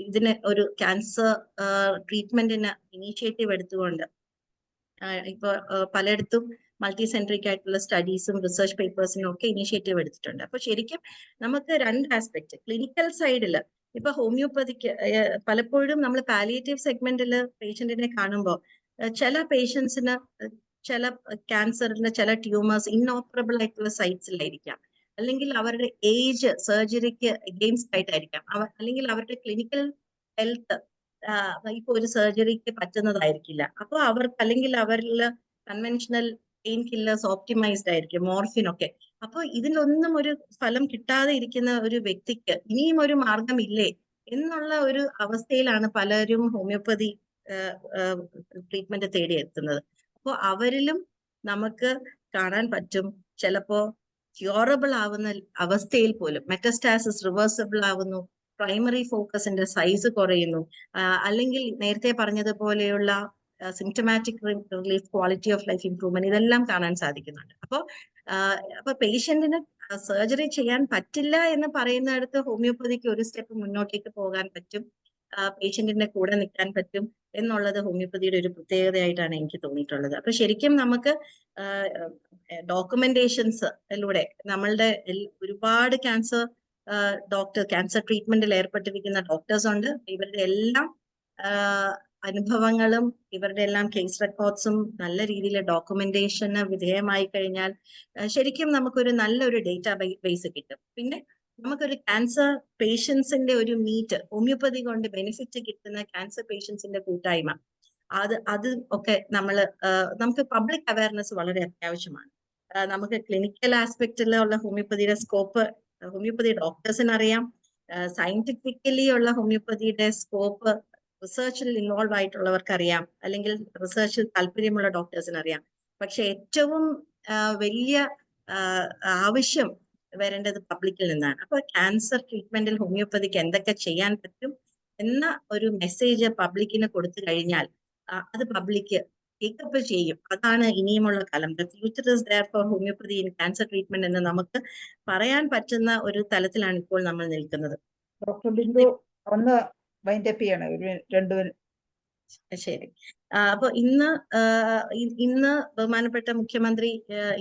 ഇതിന് ഒരു ക്യാൻസർ ട്രീറ്റ്മെന്റിന് ഇനീഷ്യേറ്റീവ് എടുത്തുകൊണ്ട് ഇപ്പൊ പലയിടത്തും മൾട്ടി സെൻട്രിക് ആയിട്ടുള്ള സ്റ്റഡീസും റിസർച്ച് പേപ്പേഴ്സിനും ഒക്കെ ഇനീഷ്യേറ്റീവ് എടുത്തിട്ടുണ്ട്. അപ്പൊ ശരിക്കും നമുക്ക് 2 ആസ്പെക്ട്, ക്ലിനിക്കൽ സൈഡിൽ ഇപ്പൊ ഹോമിയോപ്പതിക്ക് പലപ്പോഴും നമ്മൾ പാലിയേറ്റീവ് സെഗ്മെന്റിൽ പേഷ്യന്റിനെ കാണുമ്പോൾ ചില പേഷ്യൻസിന് ചില ക്യാൻസറിന്റെ ചില ട്യൂമേഴ്സ് ഇന്നോപ്പറബിൾ ആയിട്ടുള്ള സൈറ്റ്സിലായിരിക്കാം, അല്ലെങ്കിൽ അവരുടെ ഏജ് സർജറിക്ക് എഗെയിൻസ്റ്റ് ആയിട്ടായിരിക്കാം, അല്ലെങ്കിൽ അവരുടെ ക്ലിനിക്കൽ ഹെൽത്ത് ഇപ്പൊ ഒരു സർജറിക്ക് പറ്റുന്നതായിരിക്കില്ല. അപ്പോൾ അവർക്ക് അല്ലെങ്കിൽ അവരിൽ കൺവെൻഷണൽ പെയിൻ കില്ലേഴ്സ് ഓപ്റ്റിമൈസ്ഡ് ആയിരിക്കും, മോർഫിനൊക്കെ. അപ്പോൾ ഇതിലൊന്നും ഒരു ഫലം കിട്ടാതെ ഇരിക്കുന്ന ഒരു വ്യക്തിക്ക് ഇനിയും ഒരു മാർഗമില്ലേ എന്നുള്ള ഒരു അവസ്ഥയിലാണ് പലരും ഹോമിയോപ്പതി ട്രീറ്റ്മെന്റ് തേടിയെത്തുന്നത്. അപ്പോൾ അവരിലും നമുക്ക് കാണാൻ പറ്റും ചിലപ്പോ ക്യൂറബിൾ ആവുന്ന അവസ്ഥയിൽ പോലും മെറ്റസ്റ്റാസിസ് റിവേഴ്സിബിൾ ആവുന്നു, പ്രൈമറി ഫോക്കസിന്റെ സൈസ് കുറയുന്നു, അല്ലെങ്കിൽ നേരത്തെ പറഞ്ഞതുപോലെയുള്ള symptomatic relief, quality of life improvement, ഇതെല്ലാം കാണാൻ സാധിക്കുന്നുണ്ട്. അപ്പൊ പേഷ്യന്റിന് സർജറി ചെയ്യാൻ പറ്റില്ല എന്ന് പറയുന്നിടത്ത് ഹോമിയോപ്പതിക്ക് ഒരു സ്റ്റെപ്പ് മുന്നോട്ടേക്ക് പോകാൻ പറ്റും, പേഷ്യന്റിന്റെ കൂടെ നിൽക്കാൻ പറ്റും എന്നുള്ളത് ഹോമിയോപ്പതിയുടെ ഒരു പ്രത്യേകതയായിട്ടാണ് എനിക്ക് തോന്നിയിട്ടുള്ളത്. അപ്പൊ ശരിക്കും നമുക്ക് ഡോക്യുമെന്റേഷൻസിലൂടെ നമ്മളുടെ ഒരുപാട് ക്യാൻസർ ട്രീറ്റ്മെന്റിൽ ഏർപ്പെട്ടിരിക്കുന്ന ഡോക്ടേഴ്സ് ഉണ്ട്. ഇവരുടെ എല്ലാം അനുഭവങ്ങളും ഇവരുടെ എല്ലാം കേസ് റെക്കോർഡ്സും നല്ല രീതിയിൽ ഡോക്യുമെന്റേഷന് വിധേയമായി കഴിഞ്ഞാൽ ശരിക്കും നമുക്കൊരു നല്ലൊരു ഡേറ്റാ ബേസ് കിട്ടും. പിന്നെ നമുക്കൊരു ക്യാൻസർ പേഷ്യൻസിന്റെ ഒരു മീറ്റ്, ഹോമിയോപ്പതി കൊണ്ട് ബെനിഫിറ്റ് കിട്ടുന്ന ക്യാൻസർ പേഷ്യൻസിന്റെ കൂട്ടായ്മ, അത് ഒക്കെ നമുക്ക് പബ്ലിക് അവയർനെസ് വളരെ അത്യാവശ്യമാണ്. നമുക്ക് ക്ലിനിക്കൽ ആസ്പെക്റ്റിലുള്ള ഹോമിയോപ്പതിയുടെ സ്കോപ്പ് ഹോമിയോപ്പതി ഡോക്ടേഴ്സിന് അറിയാം, സയന്റിഫിക്കലി ഉള്ള ഹോമിയോപ്പതിയുടെ സ്കോപ്പ് റിസർച്ചിൽ ഇൻവോൾവ് ആയിട്ടുള്ളവർക്ക് അറിയാം, അല്ലെങ്കിൽ റിസർച്ചിൽ താല്പര്യമുള്ള ഡോക്ടേഴ്സിന് അറിയാം. പക്ഷെ ഏറ്റവും വലിയ ആവശ്യം വരേണ്ടത് പബ്ലിക്കിൽ നിന്നാണ്. അപ്പൊ ക്യാൻസർ ട്രീറ്റ്മെന്റിൽ ഹോമിയോപ്പതിക്ക് എന്തൊക്കെ ചെയ്യാൻ പറ്റും എന്ന ഒരു മെസ്സേജ് പബ്ലിക്കിന് കൊടുത്തു കഴിഞ്ഞാൽ അത് പബ്ലിക് ടേക്കപ്പ് ചെയ്യും. അതാണ് ഇനിയുമുള്ള കാലം. The future is there for homoeopathy in cancer treatment എന്ന് നമുക്ക് പറയാൻ പറ്റുന്ന ഒരു തലത്തിലാണ് ഇപ്പോൾ നമ്മൾ നിൽക്കുന്നത്. ഡോക്ടർ ബിന്ദു ഒന്ന് വൈൻഡപ്പ് ചെയ്യണം, ഒരു 2 മിനിറ്റ്. ശരി. അപ്പൊ ഇന്ന് ബഹുമാനപ്പെട്ട മുഖ്യമന്ത്രി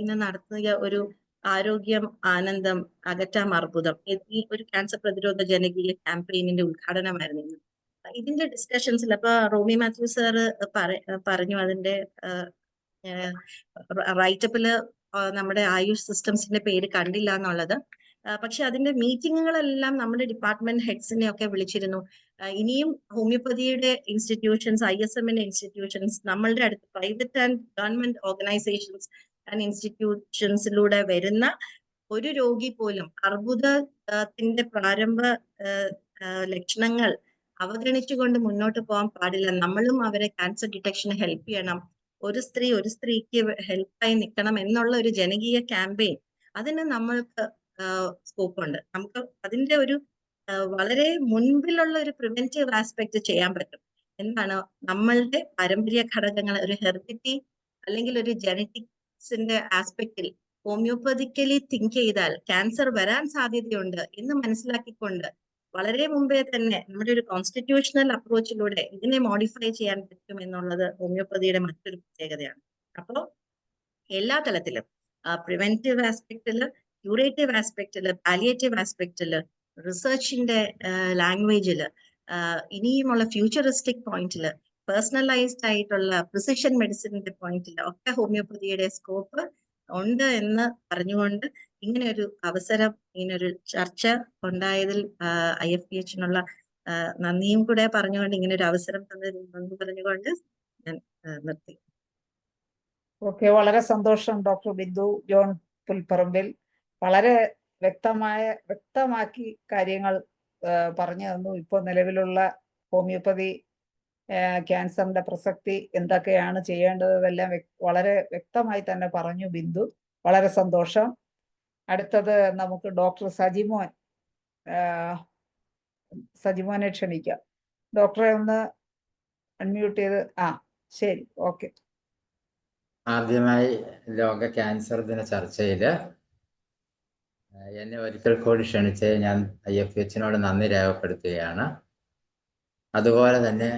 ഇന്ന് നടത്തിയ ഒരു ആരോഗ്യം ആനന്ദം അകറ്റാം അർബുദം, ഈ ഒരു ക്യാൻസർ പ്രതിരോധ ജനകീയ ക്യാമ്പയിനിന്റെ ഉദ്ഘാടനമായിരുന്നു ഇന്ന്. ഇതിന്റെ ഡിസ്കഷൻസിൽ അപ്പൊ റോമി മാത്യു സാറ് പറഞ്ഞു അതിന്റെ റൈറ്റപ്പില് നമ്മുടെ ആയുഷ് സിസ്റ്റംസിന്റെ പേര് കണ്ടില്ല എന്നുള്ളത്. പക്ഷെ അതിന്റെ മീറ്റിങ്ങുകളെല്ലാം നമ്മുടെ ഡിപ്പാർട്ട്മെന്റ് ഹെഡ്സിനെ ഒക്കെ വിളിച്ചിരുന്നു. ഇനിയും ഹോമിയോപ്പതിയുടെ ഇൻസ്റ്റിറ്റ്യൂഷൻസ്, ISMന്റെ ഇൻസ്റ്റിറ്റ്യൂഷൻസ്, നമ്മളുടെ അടുത്ത് private and government organisations and ഇൻസ്റ്റിറ്റ്യൂഷൻസിലൂടെ വരുന്ന ഒരു രോഗി പോലും അർബുദത്തിന്റെ പ്രാരംഭ ലക്ഷണങ്ങൾ അവഗണിച്ചുകൊണ്ട് മുന്നോട്ട് പോകാൻ പാടില്ല. നമ്മളും അവരെ ക്യാൻസർ ഡിറ്റക്ഷന് ഹെൽപ്പ് ചെയ്യണം, ഒരു സ്ത്രീക്ക് ഹെൽപ്പായി നിൽക്കണം എന്നുള്ള ഒരു ജനകീയ ക്യാമ്പയിൻ, അതിന് നമ്മൾക്ക് സ്കോപ്പ് ഉണ്ട്. നമുക്ക് അതിന്റെ ഒരു വളരെ മുൻപിലുള്ള ഒരു പ്രിവെന്റീവ് ആസ്പെക്ട് ചെയ്യാൻ പറ്റും. എന്താണ് നമ്മളുടെ പാരമ്പര്യ ഘടകങ്ങൾ, ഒരു ഹെറിഡിറ്റി അല്ലെങ്കിൽ ഒരു ജനറ്റിക്സിന്റെ ആസ്പെക്റ്റിൽ ഹോമിയോപ്പതിക്കലി തിങ്ക് ചെയ്താൽ ക്യാൻസർ വരാൻ സാധ്യതയുണ്ട് എന്ന് മനസ്സിലാക്കിക്കൊണ്ട് വളരെ മുമ്പേ തന്നെ നമ്മുടെ ഒരു കോൺസ്റ്റിറ്റ്യൂഷണൽ അപ്രോച്ചിലൂടെ ഇതിനെ മോഡിഫൈ ചെയ്യാൻ പറ്റും എന്നുള്ളത് ഹോമിയോപ്പതിയുടെ മറ്റൊരു പ്രത്യേകതയാണ്. അപ്പോൾ എല്ലാ തലത്തിലും പ്രിവെന്റീവ് ആസ്പെക്റ്റില്, ക്യൂറേറ്റീവ് ആസ്പെക്റ്റില്, പാലിയേറ്റീവ് ആസ്പെക്റ്റില്, റിസർച്ചിന്റെ ലാംഗ്വേജില്, ഇനിയുമുള്ള ഫ്യൂച്ചറിസ്റ്റിക് പോയിന്റില്, പേഴ്സണലൈസ്ഡ് ആയിട്ടുള്ള പ്രിസിഷൻ മെഡിസിന്റെ പോയിന്റില് ഒക്കെ ഹോമിയോപ്പതിയുടെ സ്കോപ്പ് ഉണ്ട് എന്ന് പറഞ്ഞുകൊണ്ട് ഇങ്ങനെ ഒരു അവസരം, ഇങ്ങനൊരു ചർച്ച ഉണ്ടായതിൽ IFPHനുള്ള നന്ദിയും കൂടെ പറഞ്ഞുകൊണ്ട്, ഇങ്ങനെ ഒരു അവസരം തന്നതിന് പറഞ്ഞുകൊണ്ട് ഞാൻ നിർത്തി. ഓക്കെ, വളരെ സന്തോഷം ഡോക്ടർ ബിന്ദു ജോൺ പുൽപ്പറമ്പിൽ. വളരെ വ്യക്തമാക്കി കാര്യങ്ങൾ പറഞ്ഞു തന്നു. ഇപ്പോൾ നിലവിലുള്ള ഹോമിയോപ്പതി ക്യാൻസറിന്റെ പ്രസക്തി, എന്തൊക്കെയാണ് ചെയ്യേണ്ടത്, ഇതെല്ലാം വളരെ വ്യക്തമായി തന്നെ പറഞ്ഞു ബിന്ദു. വളരെ സന്തോഷം. അടുത്തത് നമുക്ക് ഡോക്ടർ സജിമോനെ ക്ഷണിക്കാം. ഡോക്ടറെ ഒന്ന് അൺമ്യൂട്ട് ചെയ്ത്. ശരി, ഓക്കെ. ആദ്യമായി ലോക ക്യാൻസർ ദിന ചർച്ചയിൽ എന്നെ ഒരിക്കൽ കൂടി ക്ഷണിച്ച് ഞാൻ IFPHനോട് നന്ദി രേഖപ്പെടുത്തുകയാണ്. അതുപോലെ തന്നെ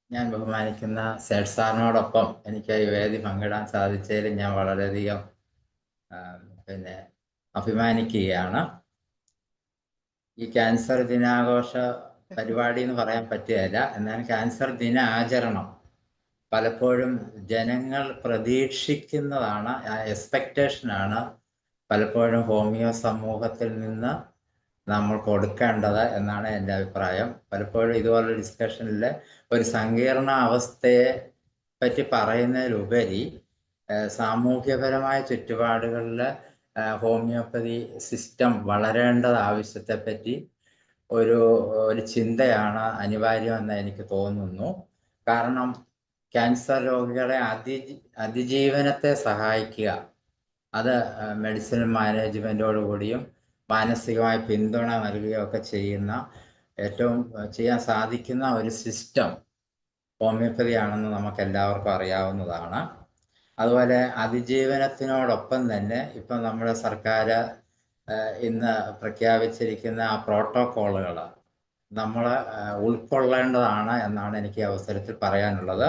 ഞാൻ ബഹുമാനിക്കുന്ന സേഠ് സാറിനോടൊപ്പം എനിക്ക് ഈ വേദി പങ്കിടാൻ സാധിച്ചതിൽ ഞാൻ വളരെയധികം അഭിമാനിക്കുകയാണ്. ഈ ക്യാൻസർ ദിനാഘോഷ പരിപാടി എന്ന് പറയാൻ പറ്റുകയില്ല, എന്നാൽ ക്യാൻസർ ദിന ആചരണം പലപ്പോഴും ജനങ്ങൾ പ്രതീക്ഷിക്കുന്നതാണ്, എക്സ്പെക്റ്റേഷനാണ് പലപ്പോഴും ഹോമിയോ സമൂഹത്തിൽ നിന്ന് നമ്മൾ കൊടുക്കേണ്ടത് എന്നാണ് എൻ്റെ അഭിപ്രായം. പലപ്പോഴും ഇതുപോലുള്ള ഡിസ്കഷനിൽ ഒരു സങ്കീർണ അവസ്ഥയെ പറ്റി പറയുന്നതിലുപരി സാമൂഹ്യപരമായ ചുറ്റുപാടുകളിൽ ഹോമിയോപ്പതി സിസ്റ്റം വളരേണ്ടത് ആവശ്യത്തെപ്പറ്റി ഒരു ചിന്തയാണ് അനിവാര്യമെന്ന് എനിക്ക് തോന്നുന്നു. കാരണം ക്യാൻസർ രോഗികളെ അതിജീവനത്തെ സഹായിക്കുക, അത് മെഡിസിൻ മാനേജ്മെൻറ്റോടുകൂടിയും മാനസികമായ പിന്തുണ നൽകുകയൊക്കെ ചെയ്യാൻ സാധിക്കുന്ന ഒരു സിസ്റ്റം ഹോമിയോപ്പതി ആണെന്ന് നമുക്ക് എല്ലാവർക്കും അറിയാവുന്നതാണ്. അതുപോലെ അതിജീവനത്തിനോടൊപ്പം തന്നെ ഇപ്പം നമ്മുടെ സർക്കാർ ഇന്ന് പ്രഖ്യാപിച്ചിരിക്കുന്ന ആ പ്രോട്ടോക്കോളുകൾ നമ്മൾ ഉൾക്കൊള്ളേണ്ടതാണ് എന്നാണ് എനിക്ക് ഈ അവസരത്തിൽ പറയാനുള്ളത്.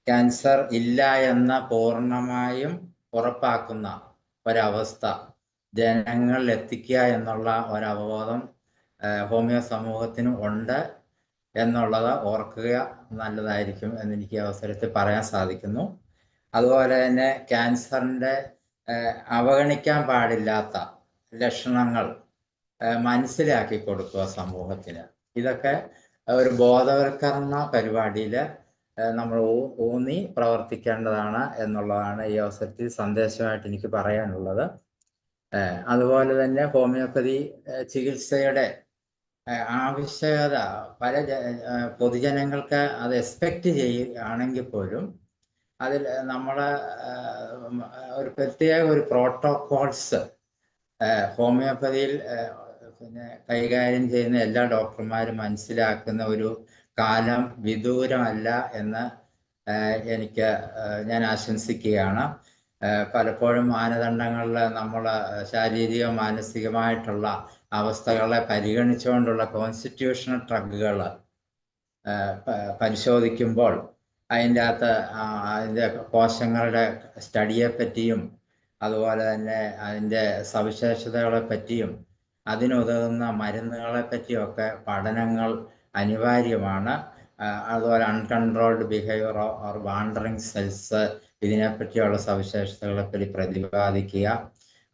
ക്യാൻസർ ഇല്ല എന്ന് പൂർണ്ണമായും ഉറപ്പാക്കുന്ന ഒരവസ്ഥ ജനങ്ങളിൽ എത്തിക്കുക എന്നുള്ള ഒരവബോധം ഹോമിയോ സമൂഹത്തിനും ഉണ്ട് എന്നുള്ളത് ഓർക്കുക നല്ലതായിരിക്കും എന്നെനിക്ക് ഈ അവസരത്തിൽ പറയാൻ സാധിക്കുന്നു. അതുപോലെ തന്നെ ക്യാൻസറിൻ്റെ അവഗണിക്കാൻ പാടില്ലാത്ത ലക്ഷണങ്ങൾ മനസ്സിലാക്കി കൊടുക്കുക സമൂഹത്തിന്. ഇതൊക്കെ ഒരു ബോധവൽക്കരണ പരിപാടിയിൽ നമ്മൾ ഊന്നി പ്രവർത്തിക്കേണ്ടതാണ് എന്നുള്ളതാണ് ഈ അവസരത്തിൽ സന്ദേശമായിട്ട് എനിക്ക് പറയാനുള്ളത്. അതുപോലെ തന്നെ ഹോമിയോപ്പതി ചികിത്സയുടെ ആവശ്യകത പൊതുജനങ്ങൾക്ക് അത് എക്സ്പെക്റ്റ് ചെയ്യുകയാണെങ്കിൽ പോലും അതിൽ നമ്മൾ ഒരു പ്രത്യേക ഒരു പ്രോട്ടോകോൾസ് ഹോമിയോപ്പതിയിൽ കൈകാര്യം ചെയ്യുന്ന എല്ലാ ഡോക്ടർമാരും മനസ്സിലാക്കുന്ന ഒരു കാലം വിദൂരമല്ല എന്ന് ഞാൻ ആശംസിക്കുകയാണ്. പലപ്പോഴും മാനദണ്ഡങ്ങളിൽ നമ്മൾ ശാരീരിക മാനസികമായിട്ടുള്ള അവസ്ഥകളെ പരിഗണിച്ചുകൊണ്ടുള്ള കോൺസ്റ്റിറ്റ്യൂഷണൽ ഡ്രഗുകൾ പരിശോധിക്കുമ്പോൾ അതിൻ്റെ കോശങ്ങളുടെ സ്റ്റഡിയെ പറ്റിയും അതുപോലെ തന്നെ അതിൻ്റെ സവിശേഷതകളെ പറ്റിയും അതിനുതകുന്ന മരുന്നുകളെ പറ്റിയൊക്കെ പഠനങ്ങൾ അനിവാര്യമാണ്. അതുപോലെ uncontrolled behaviour or wandering cells ഇതിനെപ്പറ്റിയുള്ള സവിശേഷതകളെ പറ്റി പ്രതിപാദിക്കുക.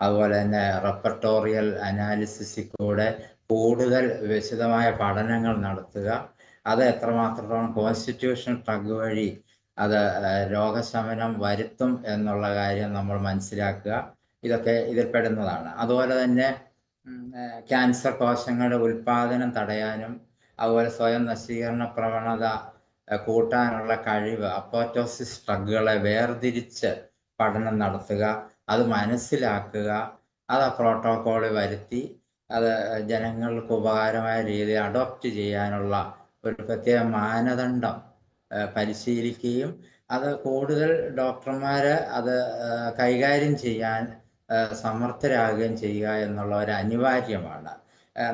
അതുപോലെ തന്നെ റെപ്പർട്ടോറിയൽ അനാലിസിസിൽ കൂടെ കൂടുതൽ വിശദമായ പഠനങ്ങൾ നടത്തുക. അത് എത്രമാത്രം കോൺസ്റ്റിറ്റ്യൂഷണൽ ഡ്രഗ് വഴി അത് രോഗശമനം വരുത്തും എന്നുള്ള കാര്യം നമ്മൾ മനസ്സിലാക്കുക. ഇതൊക്കെ ഇതിൽപ്പെടുന്നതാണ്. അതുപോലെ തന്നെ ക്യാൻസർ കോശങ്ങളുടെ ഉൽപാദനം തടയാനും അതുപോലെ സ്വയം നശീകരണ പ്രവണത കൂട്ടാനുള്ള കഴിവ് അപ്പോറ്റോസിസ് ഡ്രഗുകളെ വേർതിരിച്ച് പഠനം നടത്തുക, അത് മനസ്സിലാക്കുക, അത് ആ പ്രോട്ടോക്കോളിൽ വരുത്തി അത് ജനങ്ങൾക്ക് ഉപകാരമായ രീതിയിൽ അഡോപ്റ്റ് ചെയ്യാനുള്ള ഒരു പ്രത്യേക മാനദണ്ഡം പരിശീലിക്കുകയും അത് കൂടുതൽ ഡോക്ടർമാർ അത് കൈകാര്യം ചെയ്യാൻ സമർത്ഥരാകുകയും ചെയ്യുക എന്നുള്ള ഒരു അനിവാര്യമാണ്.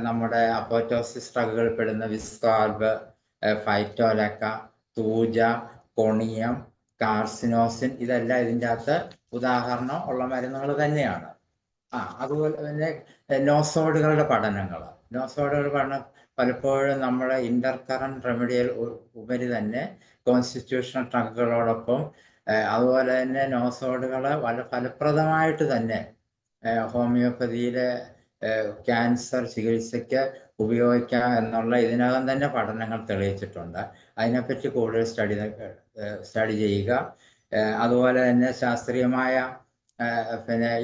നമ്മുടെ അപ്പോറ്റോസിസ് ഡ്രഗുകൾ പെടുന്ന വിസ്കാർബ്, ഫൈറ്റോലക്ക, തൂജ, കൊണിയം, കാർസിനോസിൻ ഇതെല്ലാം ഇതിൻ്റെ അകത്ത് ഉദാഹരണം ഉള്ള മരുന്നുകൾ തന്നെയാണ്. അതുപോലെ തന്നെ നോസോഡുകളുടെ പഠനങ്ങൾ പലപ്പോഴും നമ്മുടെ ഇന്റർകറന്റ് റെമഡിയൽ ഉപരി തന്നെ കോൺസ്റ്റിറ്റ്യൂഷണൽ ഡ്രഗുകളോടൊപ്പം അതുപോലെ തന്നെ നോസോഡുകൾ വളരെ ഫലപ്രദമായിട്ട് തന്നെ ഹോമിയോപ്പതിയിലെ ക്യാൻസർ ചികിത്സയ്ക്ക് ഉപയോഗിക്കാം എന്നുള്ള ഇതിനകം തന്നെ പഠനങ്ങൾ തെളിയിച്ചിട്ടുണ്ട്. അതിനെപ്പറ്റി കൂടുതൽ സ്റ്റഡി ചെയ്യുക. അതുപോലെ തന്നെ ശാസ്ത്രീയമായ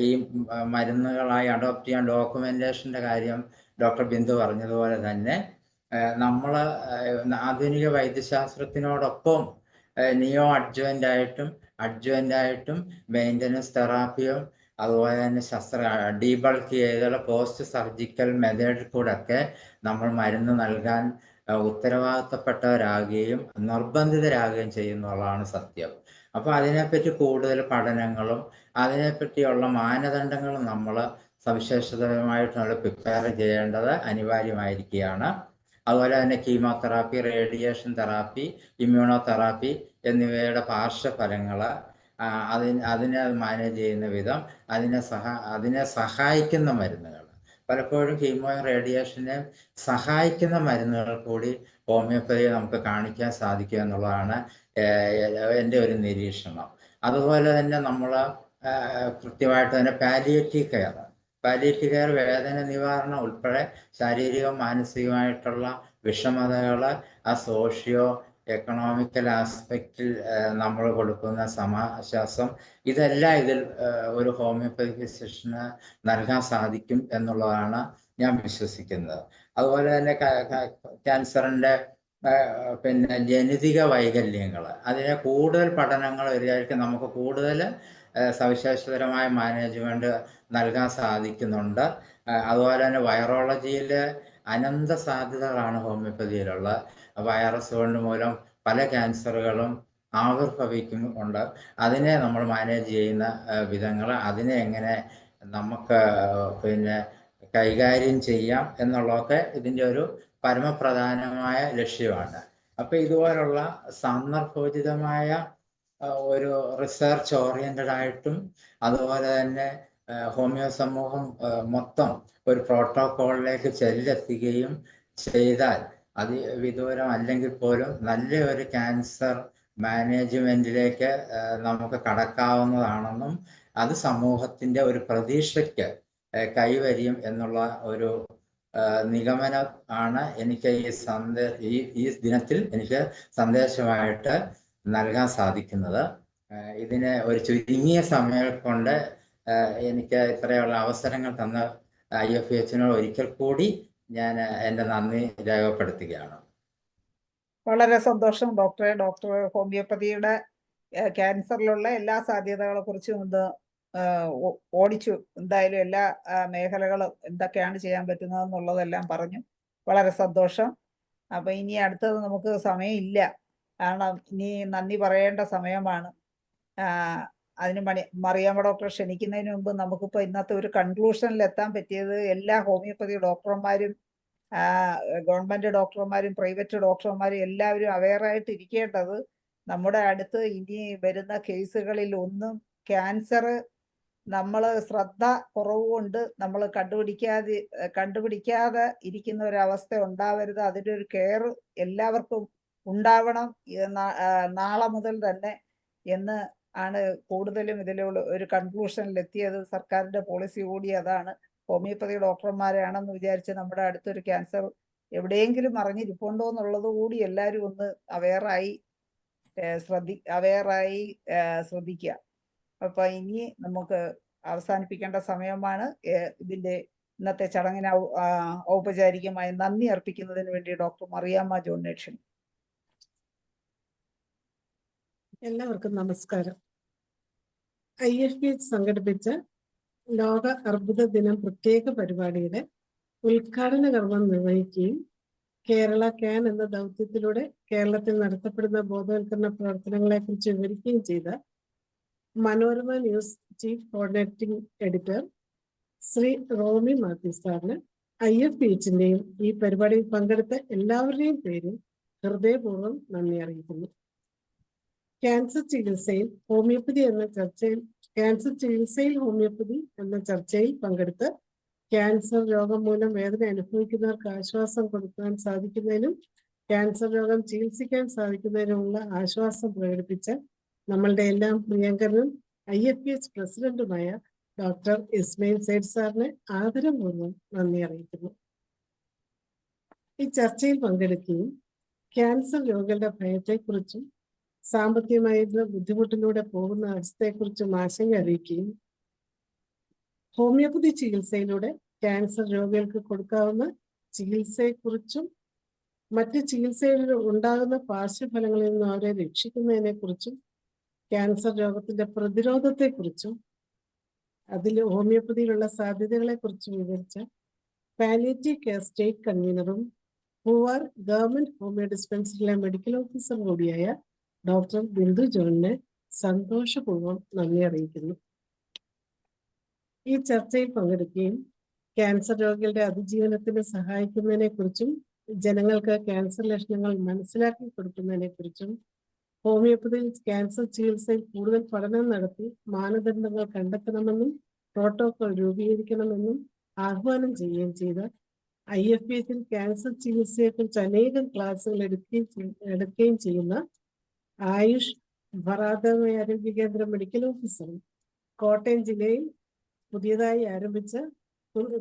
ഈ മരുന്നുകളായി അഡോപ്റ്റ് ചെയ്യാൻ ഡോക്യുമെന്റേഷൻ്റെ കാര്യം ഡോക്ടർ ബിന്ദു പറഞ്ഞതുപോലെ തന്നെ നമ്മൾ ആധുനിക വൈദ്യശാസ്ത്രത്തിനോടൊപ്പം നിയോ അഡ്ജുവൻ്റായിട്ടും മെയിൻ്റനൻസ് തെറാപ്പിയും അതുപോലെ തന്നെ ഡീബൾക്ക് ചെയ്തുള്ള പോസ്റ്റ് സർജിക്കൽ മെത്തേഡിൽ കൂടെ ഒക്കെ നമ്മൾ മരുന്ന് നൽകാൻ ഉത്തരവാദിത്തപ്പെട്ടവരാകുകയും നിർബന്ധിതരാകുകയും ചെയ്യുന്നുള്ളതാണ് സത്യം. അപ്പോൾ അതിനെപ്പറ്റി കൂടുതൽ പഠനങ്ങളും അതിനെപ്പറ്റിയുള്ള മാനദണ്ഡങ്ങളും നമ്മൾ സവിശേഷതമായിട്ട് പ്രിപ്പയർ ചെയ്യേണ്ടത് അനിവാര്യമായിരിക്കുകയാണ്. അതുപോലെ തന്നെ chemotherapy, radiation therapy, immuno therapy എന്നിവയുടെ പാർശ്വഫലങ്ങൾ അതിനെ മാനേജ് ചെയ്യുന്ന വിധം അതിനെ സഹായിക്കുന്ന മരുന്നുകൾ പലപ്പോഴും കീമോയും റേഡിയേഷനെ സഹായിക്കുന്ന മരുന്നുകൾ കൂടി ഹോമിയോപ്പതിയെ നമുക്ക് കാണിക്കാൻ സാധിക്കുക എന്നുള്ളതാണ് എൻ്റെ ഒരു നിരീക്ഷണം. അതുപോലെ തന്നെ നമ്മൾ കൃത്യമായിട്ട് തന്നെ പാലിയേറ്റീവ് കെയർ വേദന നിവാരണം ഉൾപ്പെടെ ശാരീരികവും മാനസികമായിട്ടുള്ള വിഷമതകൾ ആ സോഷ്യോ എക്കണോമിക്കൽ ആസ്പെക്റ്റിൽ നമ്മൾ കൊടുക്കുന്ന സമാശ്വാസം ഇതെല്ലാം ഇതിൽ ഒരു ഹോമിയോപ്പതി ഫിസിഷ്യന് നൽകാൻ സാധിക്കും എന്നുള്ളതാണ് ഞാൻ വിശ്വസിക്കുന്നത്. അതുപോലെ തന്നെ ക്യാൻസറിൻ്റെ പിന്നെ ജനിതക വൈകല്യങ്ങൾ, അതിനെ കൂടുതൽ പഠനങ്ങൾ വരികയായിരിക്കും നമുക്ക് കൂടുതൽ സവിശേഷതരമായ മാനേജ്മെൻറ്റ് നൽകാൻ സാധിക്കുന്നുണ്ട്. അതുപോലെ തന്നെ വൈറോളജിയിൽ അനന്ത സാധ്യതകളാണ് ഹോമിയോപ്പതിയിലുള്ള. വൈറസ് കൊണ്ട് മൂലം പല ക്യാൻസറുകളും ആവിർഭവിക്കുന്നുണ്ട്. അതിനെ നമ്മൾ മാനേജ് ചെയ്യുന്ന വിധങ്ങൾ, അതിനെ എങ്ങനെ നമുക്ക് പിന്നെ കൈകാര്യം ചെയ്യാം എന്നുള്ളതൊക്കെ ഇതിൻ്റെ ഒരു പരമപ്രധാനമായ ലക്ഷ്യമാണ്. അപ്പോൾ ഇതുപോലുള്ള സന്ദർഭോചിതമായ ഒരു റിസർച്ച് ഓറിയൻറ്റഡ് ആയിട്ടും അതുപോലെ തന്നെ ഹോമിയോ സമൂഹം മൊത്തം ഒരു പ്രോട്ടോക്കോളിലേക്ക് ചെല്ലെത്തുകയും ചെയ്താൽ വിദൂരം അല്ലെങ്കിൽ പോലും നല്ല ഒരു ക്യാൻസർ മാനേജ്മെൻറ്റിലേക്ക് നമുക്ക് കടക്കാവുന്നതാണെന്നും അത് സമൂഹത്തിൻ്റെ ഒരു പ്രതീക്ഷയ്ക്ക് കൈവരിയും എന്നുള്ള ഒരു നിഗമനം ആണ് എനിക്ക് ഈ ദിനത്തിൽ എനിക്ക് സന്ദേശമായിട്ട് നൽകാൻ സാധിക്കുന്നത്. ഇതിനെ ഒരു ചുരുങ്ങിയ സമയം കൊണ്ട് എനിക്ക് ഇത്രയുള്ള അവസരങ്ങൾ തന്ന IFH-നോട് ഒരിക്കൽ കൂടി ഞാൻ എൻ്റെ നന്ദി രേഖപ്പെടുത്തുകയാണ്. വളരെ സന്തോഷം ഡോക്ടറെ. ഡോക്ടർ ഹോമിയോപ്പതിയുടെ ക്യാൻസറിലുള്ള എല്ലാ സാധ്യതകളെ കുറിച്ചും ഒന്ന് ഓടിച്ചു. എന്തായാലും എല്ലാ മേഖലകളും എന്തൊക്കെയാണ് ചെയ്യാൻ പറ്റുന്നതെന്നുള്ളതെല്ലാം പറഞ്ഞു. വളരെ സന്തോഷം. അപ്പൊ ഇനി അടുത്തത് നമുക്ക് സമയമില്ല, കാരണം ഇനി നന്ദി പറയേണ്ട സമയമാണ്. അതിന് മറിയാമ്മ ഡോക്ടറെ ക്ഷണിക്കുന്നതിന് മുമ്പ് നമുക്കിപ്പോൾ ഇന്നത്തെ ഒരു കൺക്ലൂഷനിൽ എത്താൻ പറ്റിയത് എല്ലാ ഹോമിയോപ്പതി ഡോക്ടർമാരും ഗവൺമെന്റ് ഡോക്ടർമാരും പ്രൈവറ്റ് ഡോക്ടർമാരും എല്ലാവരും അവെയറായിട്ട് ഇരിക്കേണ്ടത് നമ്മുടെ അടുത്ത് ഇനി വരുന്ന കേസുകളിൽ ഒന്നും ക്യാൻസർ നമ്മൾ ശ്രദ്ധ കുറവുകൊണ്ട് നമ്മൾ കണ്ടുപിടിക്കാതെ ഇരിക്കുന്ന ഒരവസ്ഥ ഉണ്ടാവരുത്. അതിൻ്റെ ഒരു കെയർ എല്ലാവർക്കും ഉണ്ടാവണം നാളെ മുതൽ തന്നെ എന്ന് ആണ് കൂടുതലും ഇതിലുള്ള ഒരു കൺക്ലൂഷനിൽ എത്തിയത്. സർക്കാരിൻ്റെ പോളിസി കൂടി അതാണ്. ഹോമിയോപ്പതി ഡോക്ടർമാരാണെന്ന് വിചാരിച്ച് നമ്മുടെ അടുത്തൊരു ക്യാൻസർ എവിടെയെങ്കിലും അറിഞ്ഞിരിപ്പുണ്ടോ എന്നുള്ളത് കൂടി എല്ലാവരും ഒന്ന് അവെയറായി ശ്രദ്ധിക്കുക. അപ്പൊ ഇനി നമുക്ക് അവസാനിപ്പിക്കേണ്ട സമയമാണ്. ഇതിന്റെ ഇന്നത്തെ ചടങ്ങിന് ഔപചാരികമായി നന്ദി അർപ്പിക്കുന്നതിന് വേണ്ടി ഡോക്ടർ മറിയാമ്മ ജോണിനെ ക്ഷണിക്കുന്നു. എല്ലാവർക്കും നമസ്കാരം. IFH സംഘടിപ്പിച്ച ലോക അർബുദ ദിനം പ്രത്യേക പരിപാടിയുടെ ഉദ്ഘാടന കർമ്മം നിർവഹിക്കുകയും കേരള ക്യാൻ എന്ന ദൗത്യത്തിലൂടെ കേരളത്തിൽ നടത്തപ്പെടുന്ന ബോധവൽക്കരണ പ്രവർത്തനങ്ങളെ കുറിച്ച് വിവരിക്കുകയും ചെയ്ത Manorama news chief coordinating editor Shri Romy Mathew സാറിന് IFH-ന്റെയും ഈ പരിപാടിയിൽ പങ്കെടുത്ത എല്ലാവരുടെയും പേരിൽ ഹൃദയപൂർവ്വം നന്ദി അറിയിക്കുന്നു. ക്യാൻസർ ചികിത്സയിൽ ഹോമിയോപ്പതി എന്ന ചർച്ചയിൽ പങ്കെടുത്ത് ക്യാൻസർ രോഗം മൂലം വേദന അനുഭവിക്കുന്നവർക്ക് ആശ്വാസം കൊടുക്കാൻ സാധിക്കുന്നതിനും ക്യാൻസർ രോഗം ചികിത്സിക്കാൻ സാധിക്കുന്നതിനുമുള്ള ആശ്വാസം പ്രകടിപ്പിച്ച നമ്മളുടെ എല്ലാം പ്രിയങ്കരനും IFH പ്രസിഡന്റുമായ ഡോക്ടർ ഇസ്മയിൽ സൈഡ് സാറിനെ ആദരപൂർവ്വം നന്ദി അറിയിക്കുന്നു. ഈ ചർച്ചയിൽ പങ്കെടുക്കുകയും ക്യാൻസർ രോഗികളുടെ ഭയത്തെക്കുറിച്ചും സാമ്പത്തികമായിട്ടുള്ള ബുദ്ധിമുട്ടിലൂടെ പോകുന്ന അവസ്ഥയെക്കുറിച്ചും ആശങ്ക അറിയിക്കുകയും ഹോമിയോപ്പതി ചികിത്സയിലൂടെ ക്യാൻസർ രോഗികൾക്ക് കൊടുക്കാവുന്ന ചികിത്സയെക്കുറിച്ചും മറ്റ് ചികിത്സയിൽ ഉണ്ടാകുന്ന പാർശ്വഫലങ്ങളിൽ നിന്ന് അവരെ രക്ഷിക്കുന്നതിനെ കുറിച്ചും ക്യാൻസർ രോഗത്തിന്റെ പ്രതിരോധത്തെക്കുറിച്ചും അതിൽ ഹോമിയോപ്പതിയിലുള്ള സാധ്യതകളെ കുറിച്ചും വിവരിച്ച പാലിയേറ്റീവ് കെയർ സ്റ്റേറ്റ് കൺവീനറും പൂവാർ ഗവൺമെന്റ് ഹോമിയോ ഡിസ്പെൻസറിയിലെ മെഡിക്കൽ ഓഫീസർ കൂടിയായ ഡോക്ടർ ബിന്ദു ജോണിനെ സന്തോഷപൂർവ്വം നന്ദി അറിയിക്കുന്നു. ഈ ചർച്ചയിൽ പങ്കെടുക്കുകയും ക്യാൻസർ രോഗികളുടെ അതിജീവനത്തിന് സഹായിക്കുന്നതിനെ കുറിച്ചും ജനങ്ങൾക്ക് ക്യാൻസർ ലക്ഷണങ്ങൾ മനസ്സിലാക്കി കൊടുക്കുന്നതിനെ കുറിച്ചും ഹോമിയോപ്പതിയിൽ ക്യാൻസർ ചികിത്സയിൽ കൂടുതൽ പഠനം നടത്തി മാനദണ്ഡങ്ങൾ കണ്ടെത്തണമെന്നും പ്രോട്ടോകോൾ രൂപീകരിക്കണമെന്നും ആഹ്വാനം ചെയ്യുകയും ചെയ്ത IFH-ൽ ക്യാൻസർ ചികിത്സയെക്കുറിച്ച് അനേകം ക്ലാസുകൾ എടുക്കുകയും ചെയ്യുന്ന ആയുഷ് ആരോഗ്യ കേന്ദ്ര മെഡിക്കൽ ഓഫീസറും കോട്ടയം ജില്ലയിൽ പുതിയതായി ആരംഭിച്ച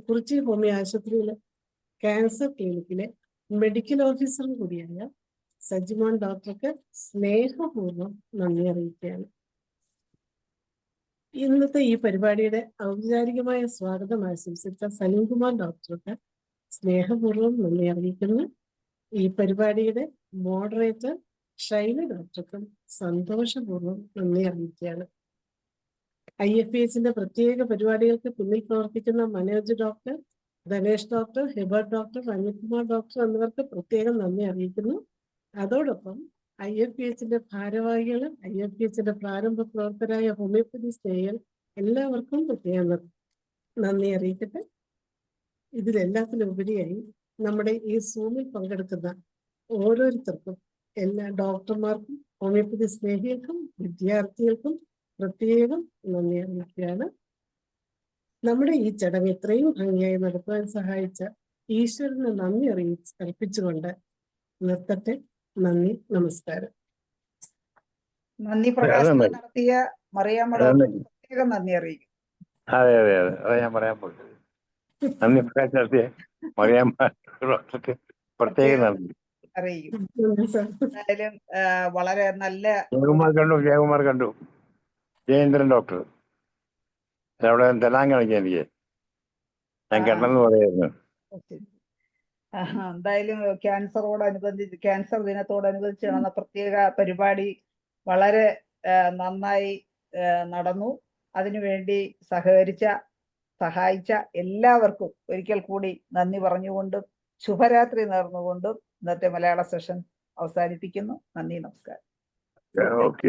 കുറിച്ചി ഹോമിയോ ആശുപത്രിയിലെ ക്യാൻസർ ക്ലിനിക്കിലെ മെഡിക്കൽ ഓഫീസറും കൂടിയായ സജിമോൻ ഡോക്ടർക്ക് സ്നേഹപൂർവ്വം നന്ദി അറിയിക്കുകയാണ്. ഇന്നത്തെ ഈ പരിപാടിയുടെ ഔപചാരികമായ സ്വാഗതം ആശംസിച്ച സലീംകുമാർ ഡോക്ടർക്ക് സ്നേഹപൂർവ്വം നന്ദി അറിയിക്കുന്നു. ഈ പരിപാടിയുടെ മോഡറേറ്റർ ഷൈല ഡോക്ടർക്കും സന്തോഷപൂർവ്വം നന്ദി അറിയിക്കുകയാണ്. IFPHന്റെ പ്രത്യേക പരിപാടികൾക്ക് പിന്നിൽ പ്രവർത്തിക്കുന്ന Manoj doctor, Dhanesh doctor, Hibert doctor, Anilkumar doctor എന്നിവർക്ക് പ്രത്യേകം നന്ദി അറിയിക്കുന്നു. അതോടൊപ്പം IFPHന്റെ ഭാരവാഹികളും IFPHന്റെ പ്രാരംഭ പ്രവർത്തകരായ ഹോമിയോപ്പതി സ്നേഹികൾ എല്ലാവർക്കും പ്രത്യേകം നന്ദി അറിയിക്കട്ടെ. ഇതിലെല്ലാത്തിനും ഉപരിയായി നമ്മുടെ ഈ സൂമിൽ പങ്കെടുക്കുന്ന ഓരോരുത്തർക്കും, എല്ലാ ഡോക്ടർമാർക്കും, ഹോമിയോപ്പതി സ്നേഹികൾക്കും, വിദ്യാർത്ഥികൾക്കും പ്രത്യേകം നന്ദി അറിയിക്കുകയാണ്. നമ്മുടെ ഈ ചടങ്ങ് ഇത്രയും ഭംഗിയായി നടത്താൻ സഹായിച്ച ഈശ്വരന് നന്ദി അർപ്പിച്ചുകൊണ്ട് നിർത്തട്ടെ. നന്ദി, നമസ്കാരം. നന്ദി പ്രകാശനം നടത്തിയ മറിയാമ്മ ഡോക്ടർക്ക് പ്രത്യേകം നന്ദി അറിയിക്കും. അതെ അതെ അതെ, അതാ ഞാൻ പറയാൻ പോയത്. നന്ദി പ്രകാശ് നടത്തിയ മറിയാമ്മ ഡോക്ടർക്ക് പ്രത്യേകം നന്ദി അറിയിക്കും. നന്ദി സാർ. എന്തായാലും വളരെ നല്ല ജയകുമാർ കണ്ടു, ജയേന്ദ്രൻ ഡോക്ടർ അവിടെ തെലാങ്കാണിക്ക് എനിക്ക് ഞാൻ കണ്ടെന്ന് പറയായിരുന്നു. എന്തായാലും ക്യാൻസർ ദിനത്തോടനുബന്ധിച്ച് നടന്ന പ്രത്യേക പരിപാടി വളരെ നന്നായി നടന്നു. അതിനുവേണ്ടി സഹായിച്ച എല്ലാവർക്കും ഒരിക്കൽ കൂടി നന്ദി പറഞ്ഞുകൊണ്ടും ശുഭരാത്രി നേർന്നുകൊണ്ടും ഇന്നത്തെ മലയാള സെഷൻ അവസാനിപ്പിക്കുന്നു. നന്ദി, നമസ്കാരം. ഓക്കെ.